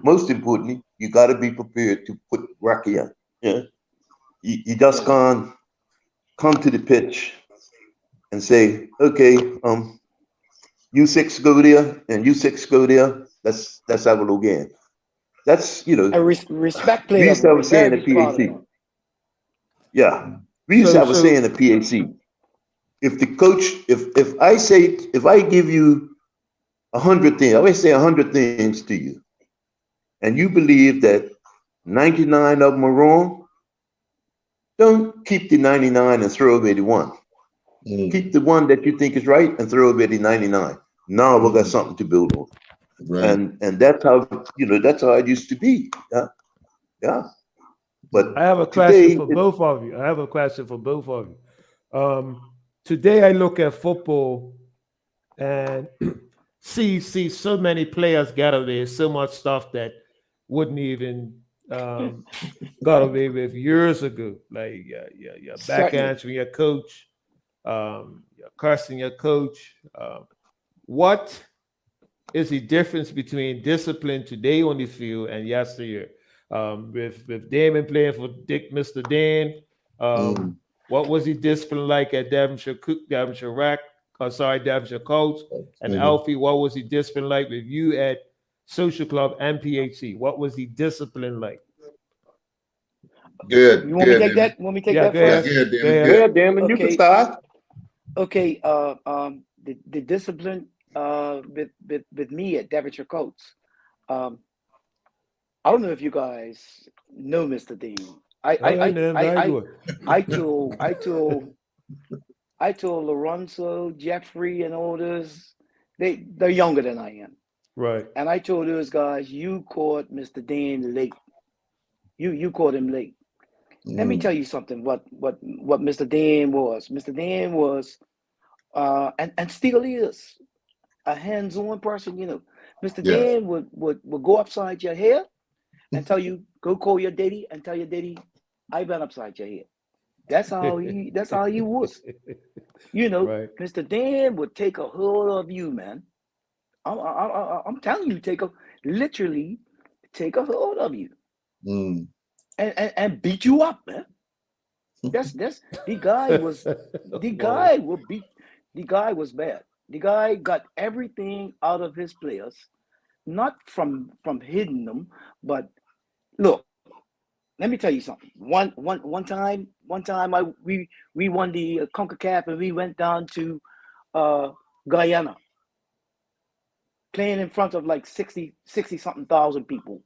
most importantly, you got to be prepared to put work in. You just can't come to the pitch and say, okay, you six go there and you six go there. Let's have a little game. That's respect players. We used to have a saying at PAC. Yeah, we used to have a saying at PAC. If the coach, if I give you 100 things, I always say 100 things to you, and you believe that 99 of them are wrong, don't keep the 99 and throw away the one. Keep the one that you think is right and throw away the 99. Now we've got something to build on. And that's how that's how it used to be. Yeah. But I have a question for both of you. Today I look at football and see so many players get away, so much stuff that wouldn't even got away with years ago. Like you're back answering your coach, you're cursing your coach. What is the difference between discipline today on the field and yesteryear? With Damon playing for Mr. Dan, what was the discipline like at Devonshire Colts? And Alfie, what was the discipline like with you at Social Club and PHC? What was the discipline like? Good. You want me to take that? Want me to take that first? Good, Damon. You can start. Okay. The discipline with me at Devonshire Colts. I don't know if you guys know Mr. Dean. I told Lorenzo, Jeffrey, and all this. They're younger than I am. Right. And I told those guys, you caught Mr. Dan late. You caught him late. Let me tell you something. What Mr. Dan was. Mr. Dan was, and still is, a hands-on person. Mr. Dan would go upside your head and tell you, go call your daddy and tell your daddy, I been upside your head. That's how he was. Right. Mr. Dan would take a hold of you, man. I'm telling you, literally take a hold of you. And beat you up, man. The guy was bad. The guy got everything out of his players, not from hitting them, but look, let me tell you something. One time we won the CONCACAF and we went down to Guyana, playing in front of like 60 something thousand people,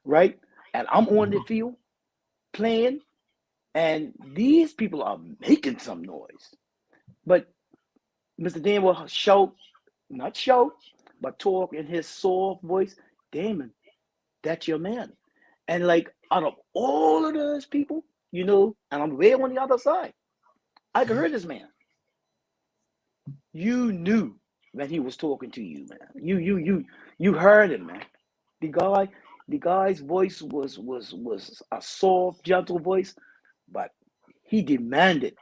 right? And I'm on the field playing, and these people are making some noise. But Mr. Dan will not shout, but talk in his soft voice, Damon, that's your man. And like out of all of those people, you know, and I'm way on the other side, I could hear this man. You knew that he was talking to you, man. You heard him, man. The guy's voice was a soft, gentle voice, but he demanded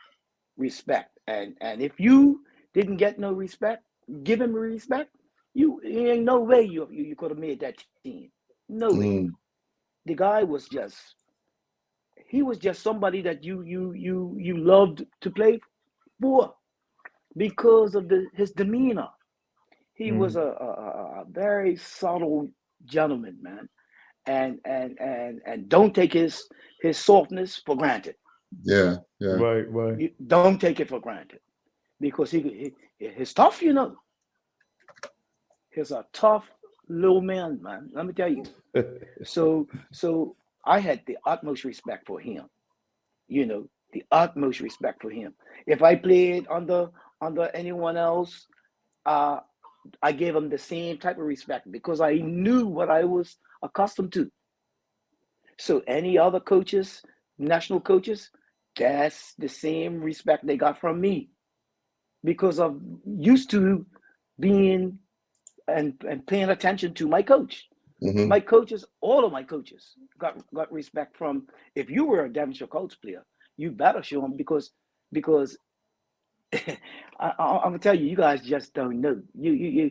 respect. And if you didn't get no respect, give him respect, you ain't no way you could have made that team. No way. The guy was just somebody that you loved to play for because of his demeanor. He was a very subtle gentleman, man. And don't take his softness for granted. Yeah. Right. You don't take it for granted, because he's tough, you know. He's a tough little man, man. Let me tell you. So I had the utmost respect for him. You know, the utmost respect for him. If I played under anyone else, I gave him the same type of respect because I knew what I was accustomed to. So any other coaches, national coaches, that's the same respect they got from me, because I'm used to being and paying attention to my coach. My coaches, all of my coaches got respect from. If you were a Devonshire Colts player, you better show them, because I'm gonna tell you, you guys just don't know. You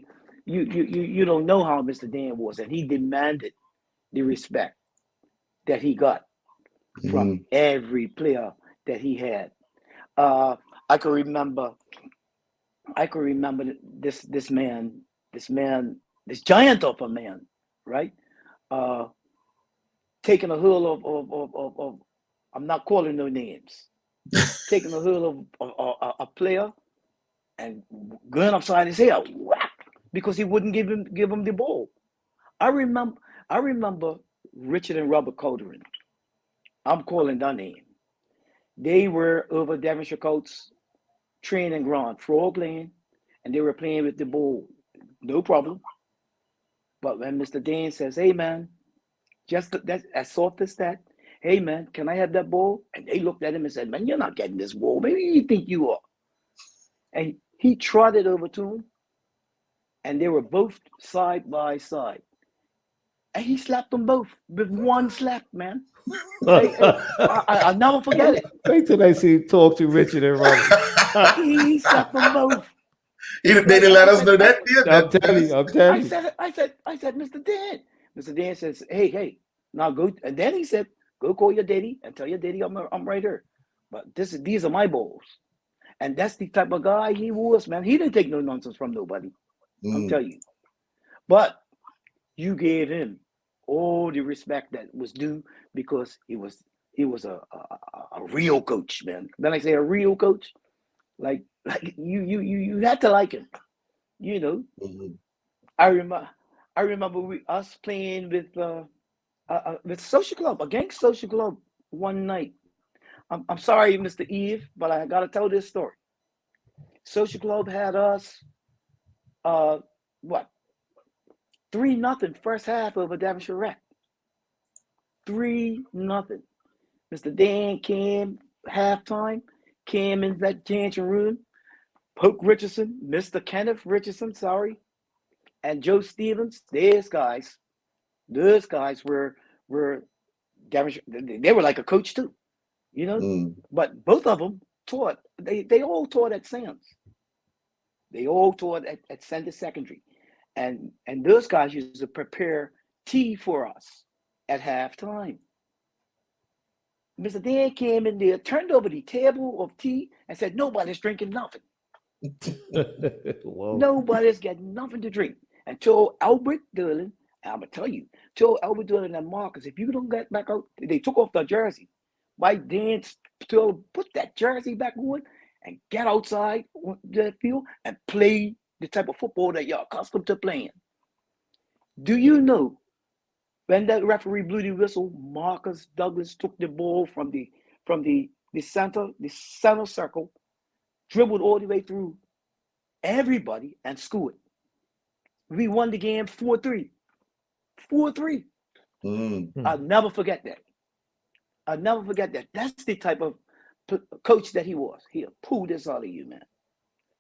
don't know how Mr. Dan was, and he demanded the respect that he got from every player that he had. I can remember this man, this giant of a man, right? Taking a hurl of I'm not calling no names. Taking a hurl of a player and going upside his head, whack, because he wouldn't give him the ball. I remember Richard and Robert Calderon. I'm calling their name. They were over Devonshire Colts training ground, Frog Lane, and they were playing with the ball, no problem. But when Mr. Dan says, "Hey man, just that as soft as that, hey man, can I have that ball?" And they looked at him and said, "Man, you're not getting this ball. Maybe you think you are." And he trotted over to him, and they were both side by side. And he slapped them both with one slap, man. I'll never forget it. Wait till I see talk to Richard and Robert. He slapped them both. They didn't let us know that. I'm telling you. I said, Mr. Dan. Mr. Dan says, hey, now go. And then he said, go call your daddy and tell your daddy I'm right here. But these are my balls. And that's the type of guy he was, man. He didn't take no nonsense from nobody. I'll tell you. But you gave him all the respect that was due, because he was a real coach, man. Then I say a real coach, like you had to like him, you know. I remember us playing with Social Club, against Social Club one night. I'm sorry, Mr. Eve, but I gotta tell this story. Social Club had us 3-0 first half over Devonshire Rec. 3-0. Mr. Dan came halftime, came in that changing room. Poke Richardson, Mr. Kenneth Richardson, and Joe Stevens. Those guys were Devonshire. They were like a coach too, you know. But both of them taught. They all taught at Sam's. They all taught at Sanders Secondary. And those guys used to prepare tea for us at halftime. Mr. Dan came in there, turned over the table of tea, and said, "Nobody's drinking nothing. Nobody's getting nothing to drink." And told Albert Dillon, I'm gonna tell you, told Albert Dillon and Marcus, if you don't get back out, they took off their jersey. Mike Dan told, put that jersey back on and get outside on the field and play the type of football that you're accustomed to playing. Do you know when that referee blew the whistle, Marcus Douglas took the ball from the center circle, dribbled all the way through everybody and scored. We won the game 4-3. 4-3. I'll never forget that. I'll never forget that. That's the type of coach that he was. He'll pull this out of you, man.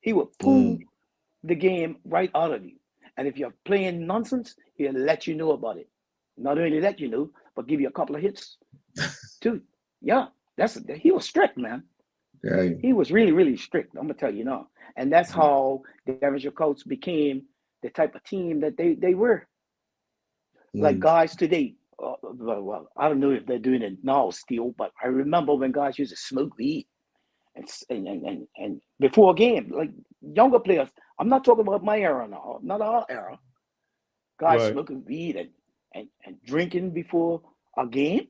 He will pull the game right out of you. And if you're playing nonsense, he'll let you know about it. Not only let you know, but give you a couple of hits too. Yeah, he was strict, man. Yeah. He was really, really strict. I'm gonna tell you now. And that's how the Devonshire Colts became the type of team that they were. Like guys today, well, I don't know if they're doing it now still, but I remember when guys used to smoke weed and before a game, like younger players. I'm not talking about my era now, not our era. Guys Right. smoking weed and drinking before a game.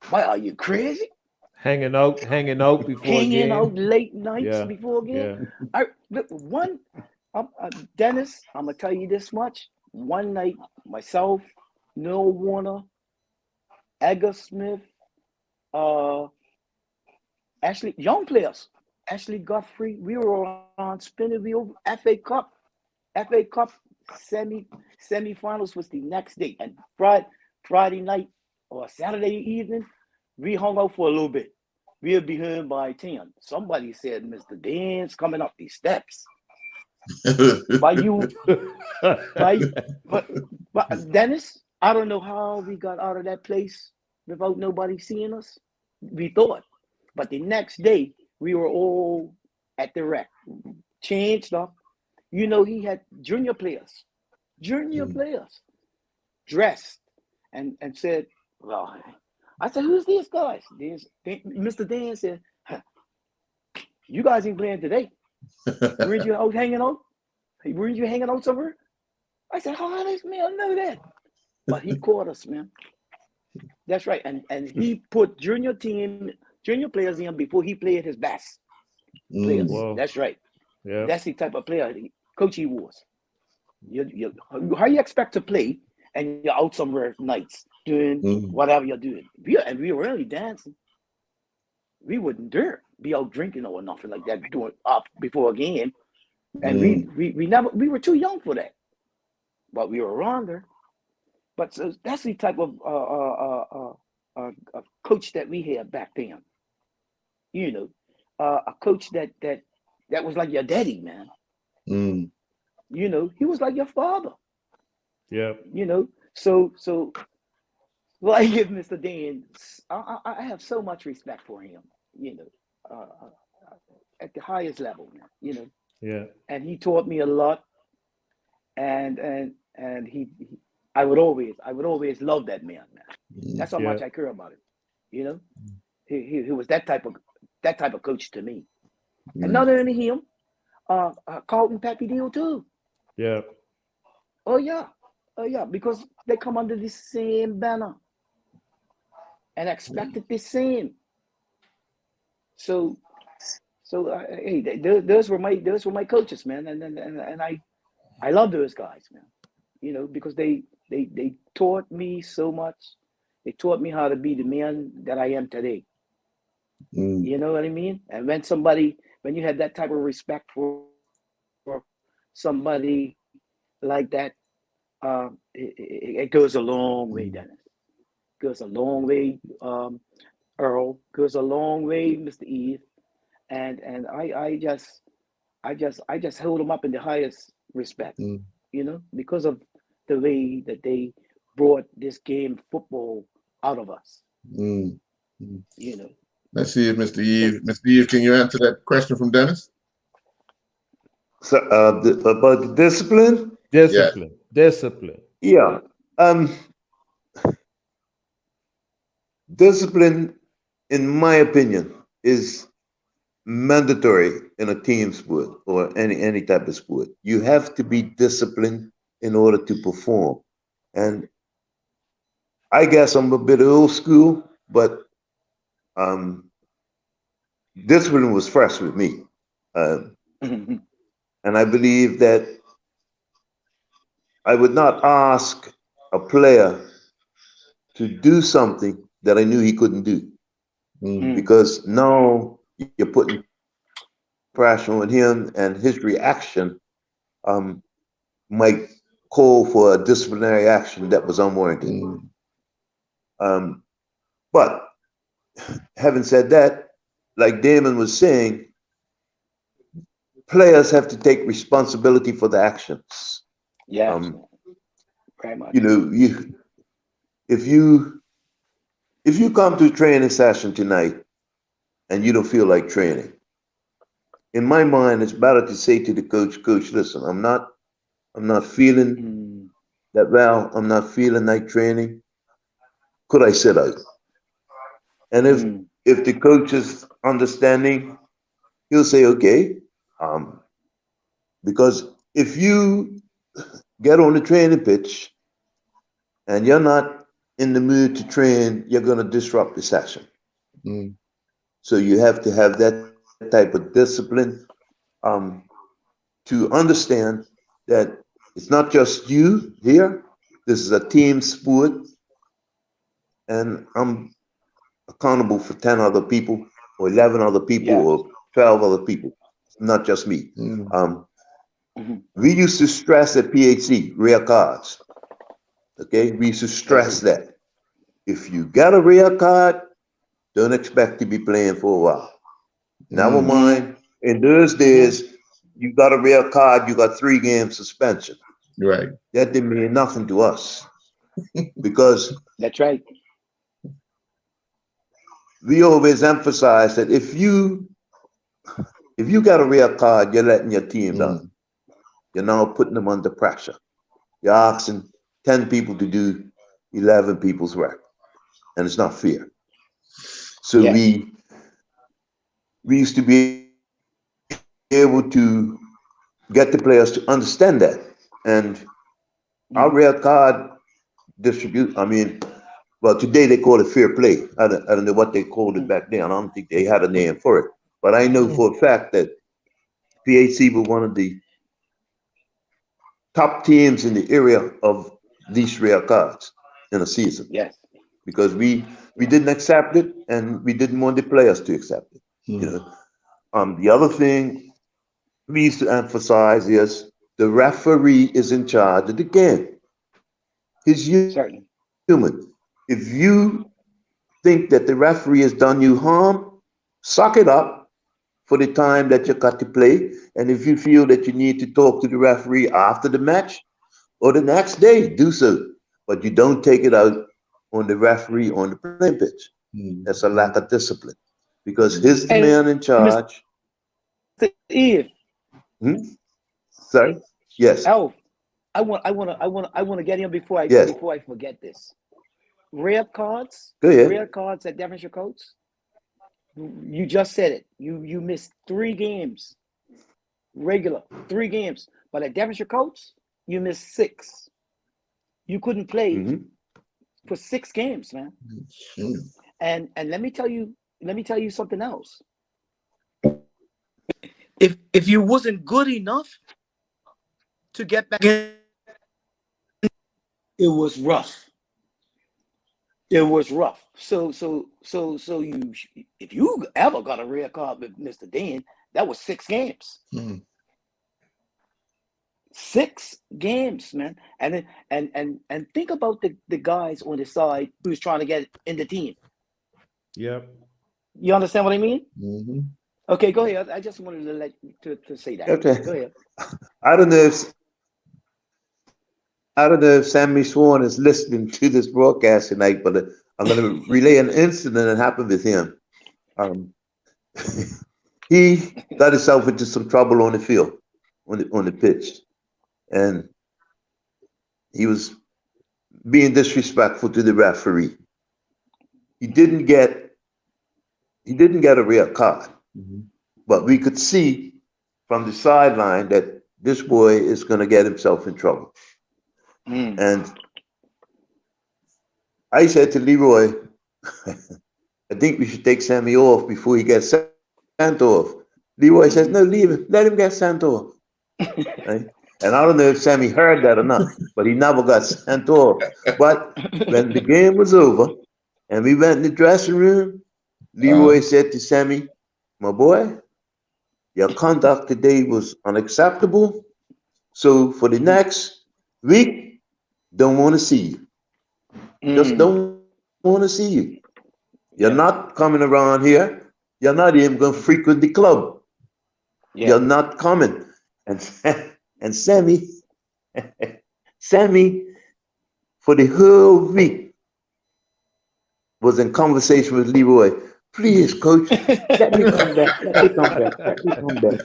Why are you crazy? Hanging out before a Hanging game. out late nights Yeah, before a game. yeah. Dennis, I'm gonna tell you this much. One night, myself, Noel Warner, Edgar Smith, Ashley, young players, Ashley Guthrie, we were on spinning wheel FA Cup semi-finals was the next day, and Friday night or Saturday evening, we hung out for a little bit. We'll be home by 10. Somebody said, Mr. Dan's coming up these steps. But Dennis, I don't know how we got out of that place without nobody seeing us. We thought. But the next day, we were all at the rec, changed up. You know, he had junior players dressed and said, well, I said, who's these guys? Mr. Dan said, you guys ain't playing today. Weren't you out hanging out? Weren't you hanging out somewhere? I said, how does man know that? But he caught us, man. That's right. And he put junior players in before he played his best players. Wow. That's right. Yeah. That's the type of player coach he was. How you expect to play and you're out somewhere nights doing whatever you're doing? We were really dancing. We wouldn't dare be out drinking or nothing like that doing up before a game. And we were too young for that. But we were around there. But so that's the type of coach that we had back then. You know, a coach that was like your daddy, man. You know, he was like your father. Yeah. You know, so well, I give Mr. Dan. I have so much respect for him. You know, at the highest level, man. You know. Yeah. And he taught me a lot. And I would always love that man. That's how much I care about him. You know, he was that type of coach to me. And not only him, Carlton Pappy Deal too. Yeah. Oh yeah, because they come under the same banner and expected the same. So hey, those were my coaches, man, and I love those guys, man. You know, because they taught me so much. They taught me how to be the man that I am today. You know what I mean? And when you have that type of respect for somebody like that, it goes a long way, Dennis. Goes a long way, Earl. Goes a long way, Mr. Eve. And I just hold them up in the highest respect, you know, because of the way that they brought this game football out of us. You know. Let's see if Mr. Eve, can you answer that question from Dennis? So, about the discipline? Discipline. Yeah. Discipline, in my opinion, is mandatory in a team sport or any type of sport. You have to be disciplined in order to perform. And I guess I'm a bit old school, but discipline was fresh with me. And I believe that I would not ask a player to do something that I knew he couldn't do. Because now you're putting pressure on him, and his reaction might call for a disciplinary action that was unwarranted. But having said that, like Damon was saying, players have to take responsibility for the actions. Yeah, very much. You know, if you come to a training session tonight and you don't feel like training, in my mind, it's better to say to the coach, Coach, listen, I'm not feeling that well. I'm not feeling like training. Could I sit out? And if the coach is understanding, he'll say, okay. Because if you get on the training pitch and you're not in the mood to train, you're going to disrupt the session. So you have to have that type of discipline to understand that it's not just you here. This is a team sport, and I'm accountable for 10 other people or 11 other people or 12 other people, not just me. We used to stress at PHC, rare cards. Okay, we used to stress that. If you got a rare card, don't expect to be playing for a while. Never mind, in those days, you got a rare card, you got 3-game suspension. Right. That didn't mean nothing to us because that's right. We always emphasize that if you got a rare card, you're letting your team down. You're now putting them under pressure. You're asking 10 people to do 11 people's work, and it's not fair. So we used to be able to get the players to understand that. And our rare card distribute, well, today they call it fair play. I don't know what they called it back then. I don't think they had a name for it. But I know for a fact that PHC was one of the top teams in the area of these rare cards in a season. Yes. Because we didn't accept it, and we didn't want the players to accept it. You know. The other thing we used to emphasize is the referee is in charge of the game. He's human. If you think that the referee has done you harm, suck it up for the time that you got to play. And if you feel that you need to talk to the referee after the match or the next day, do so. But you don't take it out on the referee on the playing pitch. That's a lack of discipline because he's the man in charge. Mr. Eve. Sorry. Yes. Elf, I want to get in before I forget this. Rare cards. Go ahead. Rare cards at Devonshire Coates. You just said it. You missed 3 games. Regular 3 games, but at Devonshire Coates, you missed 6. You couldn't play for 6 games, man. And let me tell you something else. If you wasn't good enough to get back in, it was rough. It was rough. So you, if you ever got a rare card with Mr. Dean, that was 6 games. 6 games, man. And think about the guys on the side who's trying to get in the team. Yep. You understand what I mean? Okay, go ahead. I just wanted to let to say that. Okay. Go ahead. I don't know if Sammy Swan is listening to this broadcast tonight, but I'm going to relay an incident that happened with him. He got himself into some trouble on the field, on the pitch, and he was being disrespectful to the referee. He didn't get a real card, but we could see from the sideline that this boy is going to get himself in trouble. And I said to Leroy, I think we should take Sammy off before he gets sent off. Leroy says, no, leave him. Let him get sent off. Right? And I don't know if Sammy heard that or not, but he never got sent off. But when the game was over and we went in the dressing room, Leroy said to Sammy, my boy, your conduct today was unacceptable. So for the next week, don't want to see you. Just don't want to see you. You're Yeah. not coming around here. You're not even going to frequent the club. Yeah. You're not coming. And and Sammy, Sammy, for the whole week was in conversation with Leroy. Please, coach, let me come back. Let me come back. Let me come back.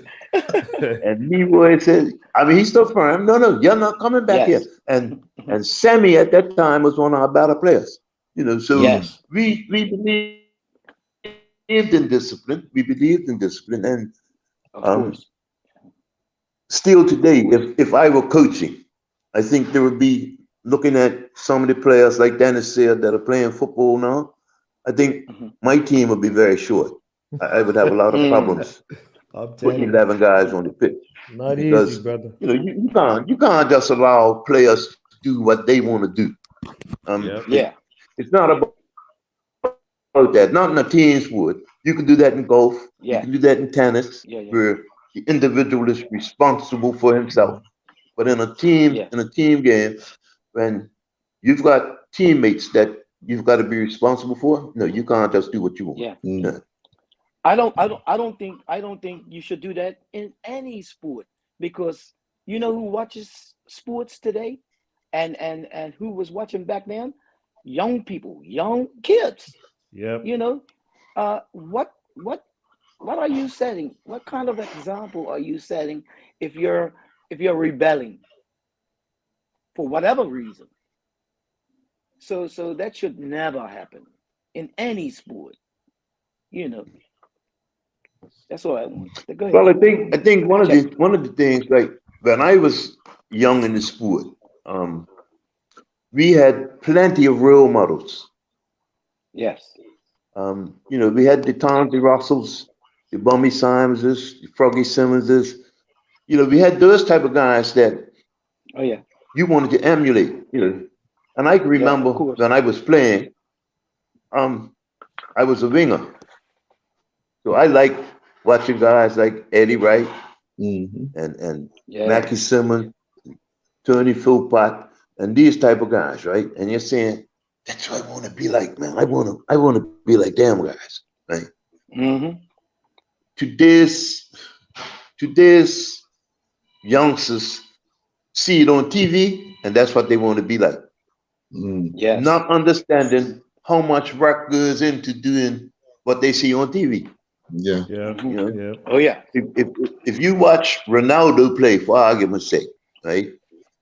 And Leroy said, I mean, he's still firm. No, you're not coming back here. Yes. And Sammy at that time was one of our better players. You know, so Yes. we believed in discipline. We believed in discipline. And Of course. still today, if I were coaching, I think there would be looking at some of the players like Dennis said that are playing football now. I think my team would be very short. I would have a lot of problems I'm telling putting you, 11 guys on the pitch not because easy, brother. you know you can't just allow players to do what they want to do. Yep. Yeah. It's not about that. Not in a team sport. You can do that in golf. You Yeah. can do that in tennis, Yeah. Yeah. where the individual is responsible for himself. But in a team, Yeah. game, when you've got teammates that you've got to be responsible for, no, you can't just do what you want. Yeah. No. I don't think you should do that in any sport, because you know who watches sports today and who was watching back then? Young people, young kids. Yep. You know, what are you setting? What kind of example are you setting if you're rebelling for whatever reason? So that should never happen in any sport. You know, that's all I want. Go ahead. Well, I think one of the things, like when I was young in the sport, we had plenty of role models. Yes. You know, we had the Tommy Russells, the Bummy Simonses, the Froggy Simmonses. You know, we had those type of guys that Oh yeah. you wanted to emulate. You know, and I can Yeah, remember of course. when I was playing, I was a winger, so I like watching guys like Eddie Wright and Yeah. Mackie Simmons, Tony Philpott, and these type of guys, right? And you're saying, that's what I want to be like, man. I want to be like them guys, right? Mm-hmm. Today's youngsters see it on TV, and that's what they want to be like. Yes. Not understanding how much work goes into doing what they see on TV. Yeah. Yeah. Mhm. You know, Yeah. Oh yeah. if you watch Ronaldo play, for argument's sake, right?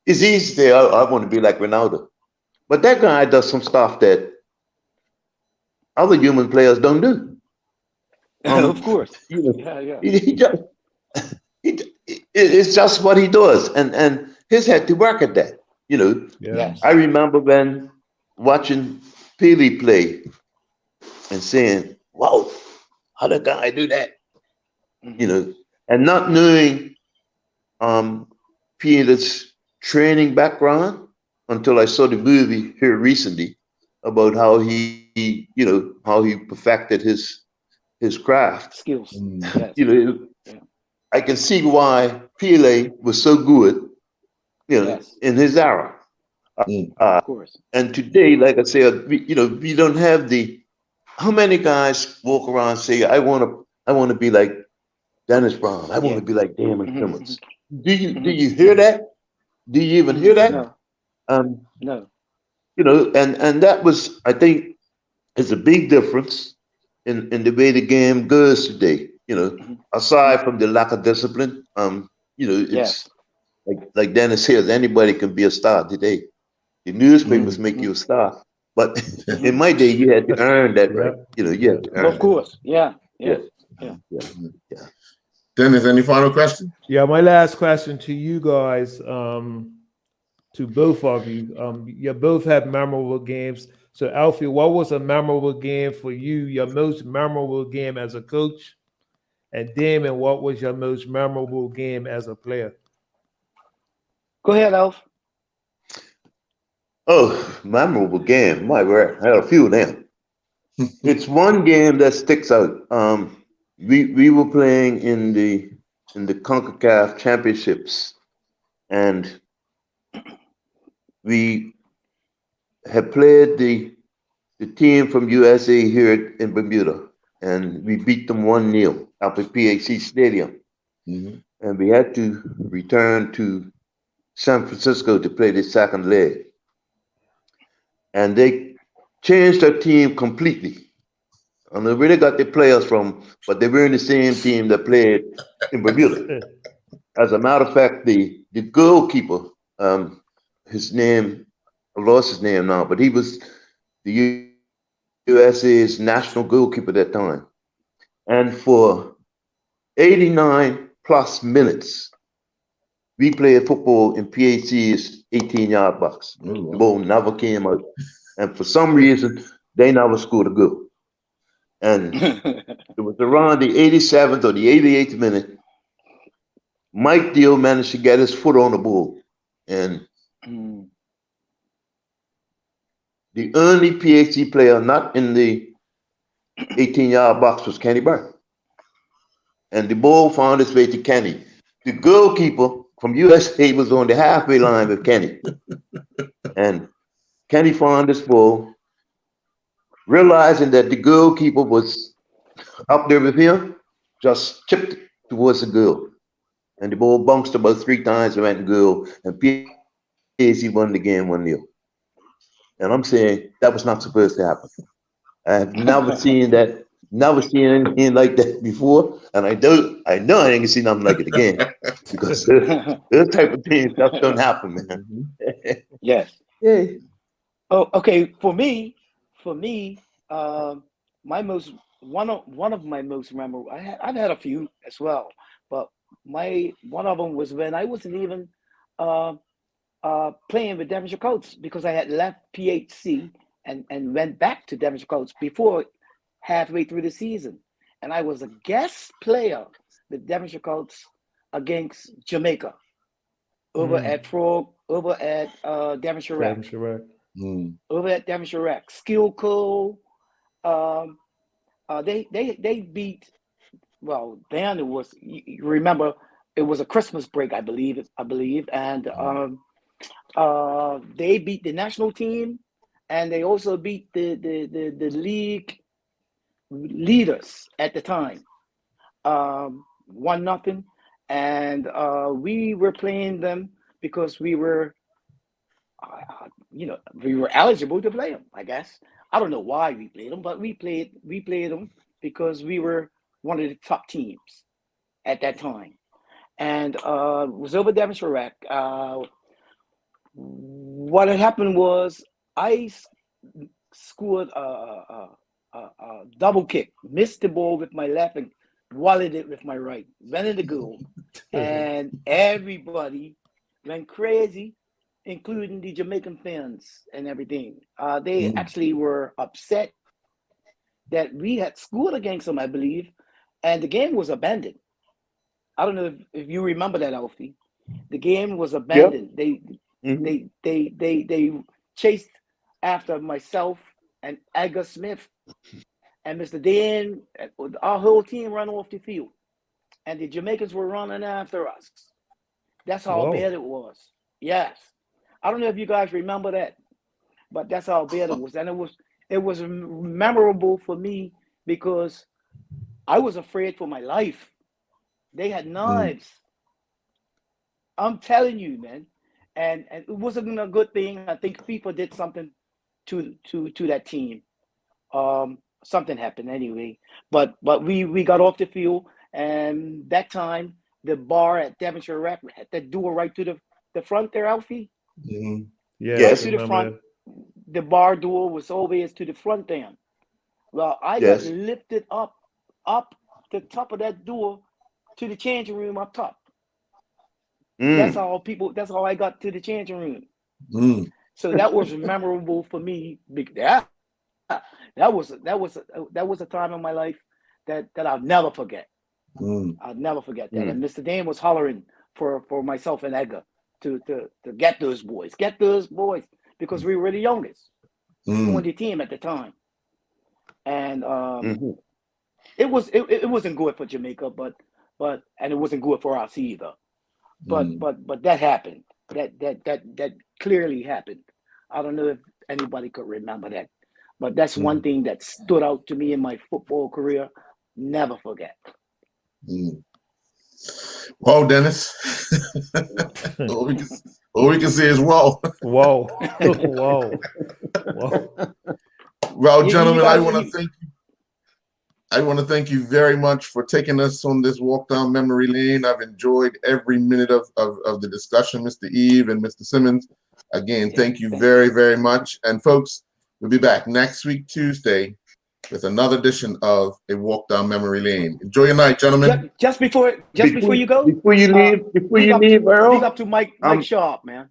It's easy to say, I want to be like Ronaldo. But that guy does some stuff that other human players don't do. Of course. You know, Yeah. Yeah. it's just what he does, and he's had to work at that. You know, Yeah. Yes. I remember when watching Pele play and saying, "Wow, how did guy do that?" You know, and not knowing Pele's training background until I saw the movie here recently about how he perfected his craft. Skills. Yes. You know, Yeah. I can see why Pele was so good, you know, Yes. in his era. Of course. And today, like I said, we don't have the. How many guys walk around and say, I want to be like Dennis Brown. I want to be like Damon Simmons. Do you hear that? Do you even hear that? No. No. You know, and that was, I think, is a big difference in the way the game goes today. You know, aside from the lack of discipline, you know, it's like Dennis says, anybody can be a star today. The newspapers make you a star, but in my day, you had to earn that right. You know, you had to earn. Of course. Yeah. Yeah. Dennis, any final question? Yeah, my last question to you guys, to both of you. You both have memorable games. So, Alfie, what was a memorable game for you? Your most memorable game as a coach, and Damon, what was your most memorable game as a player? Go ahead, Alf. Oh, memorable game. My word, I had a few of them. It's one game that sticks out. We were playing in the CONCACAF championships, and we had played the the team from USA here in Bermuda, and we beat them 1-0 up at PAC Stadium. Mhm. And we had to return to San Francisco to play the second leg. And they changed their team completely. I don't know where they got the players from, but they were in the same team that played in Bermuda. As a matter of fact, the goalkeeper, his name, I lost his name now, but he was the USA's national goalkeeper at that time. And for 89 plus minutes, we played football in PAC's 18-yard box. Oh, wow. The ball never came out. And for some reason, they never scored a goal. And it was around the 87th or the 88th minute, Mike Deal managed to get his foot on the ball. And the only PAC player not in the 18-yard box was Kenny Burke. And the ball found its way to Kenny. The goalkeeper from USA was on the halfway line with Kenny. And Kenny found this ball, realizing that the goalkeeper was up there with him, just chipped towards the goal. And the ball bounced about 3 times and went to goal, and PAC won the game 1-0. And I'm saying that was not supposed to happen. I have never seen that, never seen anything like that before, and I know I ain't gonna see nothing like it again, because those type of things just don't happen, man. Yes. Yeah. Oh, okay. For me, my most one of my most memorable. I've had a few as well, but one of them was when I wasn't even playing with Devonshire Colts, because I had left PHC and went back to Devonshire Colts before halfway through the season, and I was a guest player with Devonshire Colts against Jamaica over at Devonshire Rec. Devonshire Rec. Over at Devonshire Rec. Skill Co. They beat, well, then it was, you remember, it was a Christmas break, I believe, and they beat the national team, and they also beat the league leaders at the time, 1-0, and we were playing them because we were eligible to play them, I guess. I don't know why we played them, but we played them because we were one of the top teams at that time. And it was over Devonshire Rec. What had happened was I scored a double kick, missed the ball with my left and walled it with my right, went in the goal, and everybody went crazy, including the Jamaican fans and everything. They actually were upset that we had scored against them, I believe, and the game was abandoned. I don't know if you remember that, Alfie. The game was abandoned. Yep. They chased after myself and Edgar Smith and Mr. Dan. Our whole team ran off the field, and the Jamaicans were running after us. That's how bad it was. Yes. I don't know if you guys remember that, but that's how bad it was. And it was memorable for me because I was afraid for my life. They had knives. I'm telling you, man. And it wasn't a good thing. I think FIFA did something to that team. Something happened anyway. But we got off the field, and that time the bar at Devonshire Rec had that door right to the front there, Alfie. Yeah, yes. To the front. The bar door was always to the front there. Well, I got lifted up the top of that door to the changing room up top. That's how I got to the changing room. So that was memorable for me. That was a time in my life that I'll never forget. I'll never forget that. And Mr. Dan was hollering for myself and Edgar to get those boys, because we were the youngest on the team at the time. And it wasn't good for Jamaica, but and it wasn't good for us either. But that happened. That clearly happened. I don't know if anybody could remember that. But that's one thing that stood out to me in my football career. Never forget. Mm. Well, Dennis, all we can say is whoa. Whoa. Whoa. Whoa. Well, You gentlemen, guys- I want to thank you. I want to thank you very much for taking us on this walk down memory lane. I've enjoyed every minute of the discussion, Mr. Eve and Mr. Simmons. Again, thank you very, very much. And folks, we'll be back next week, Tuesday, with another edition of A Walk Down Memory Lane. Enjoy your night, gentlemen. Just before you go, Before you leave, big Earl. up to Mike Sharp, man.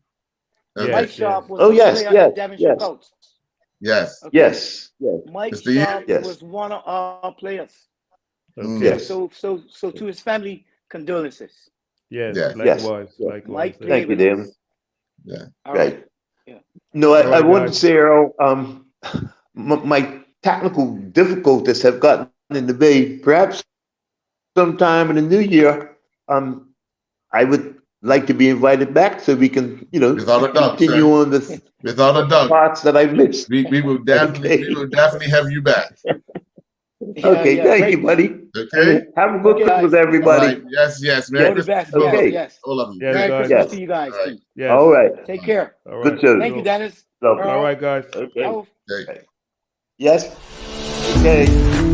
Okay. Mike Sharp was Oh, a yes, player yes, at Devonshire yes. Coast. Yes. Okay? Yes, yes. Mike Mr. Eve? Sharp Yes. was one of our players. Okay. Yes. So to his family, condolences. Yes. Yeah. Likewise. Yes. Likewise. Mike Yes. Thank you, played with David. us. Yeah. All Right. Yeah. No, All I right, wanted to guys. say, Earl, my technical difficulties have gotten in the way. Perhaps sometime in the new year, I would like to be invited back so we can, Without a doubt, continue sir. on the Without a doubt. parts that I've missed. We will definitely have you back. Okay, thank great, you, buddy. Okay. Have a good Okay, Christmas, guys. All everybody. right. Yes. Merry All the Christmas best. to both. Okay. Yes. All of you. Yes, Merry guys. Christmas Yes. to you guys All right. too. Yes. All right. Take care. All Good right. show. Thank you, Dennis. Lovely. Earl. All right, guys. Okay. Alf. Okay. Yes. Okay.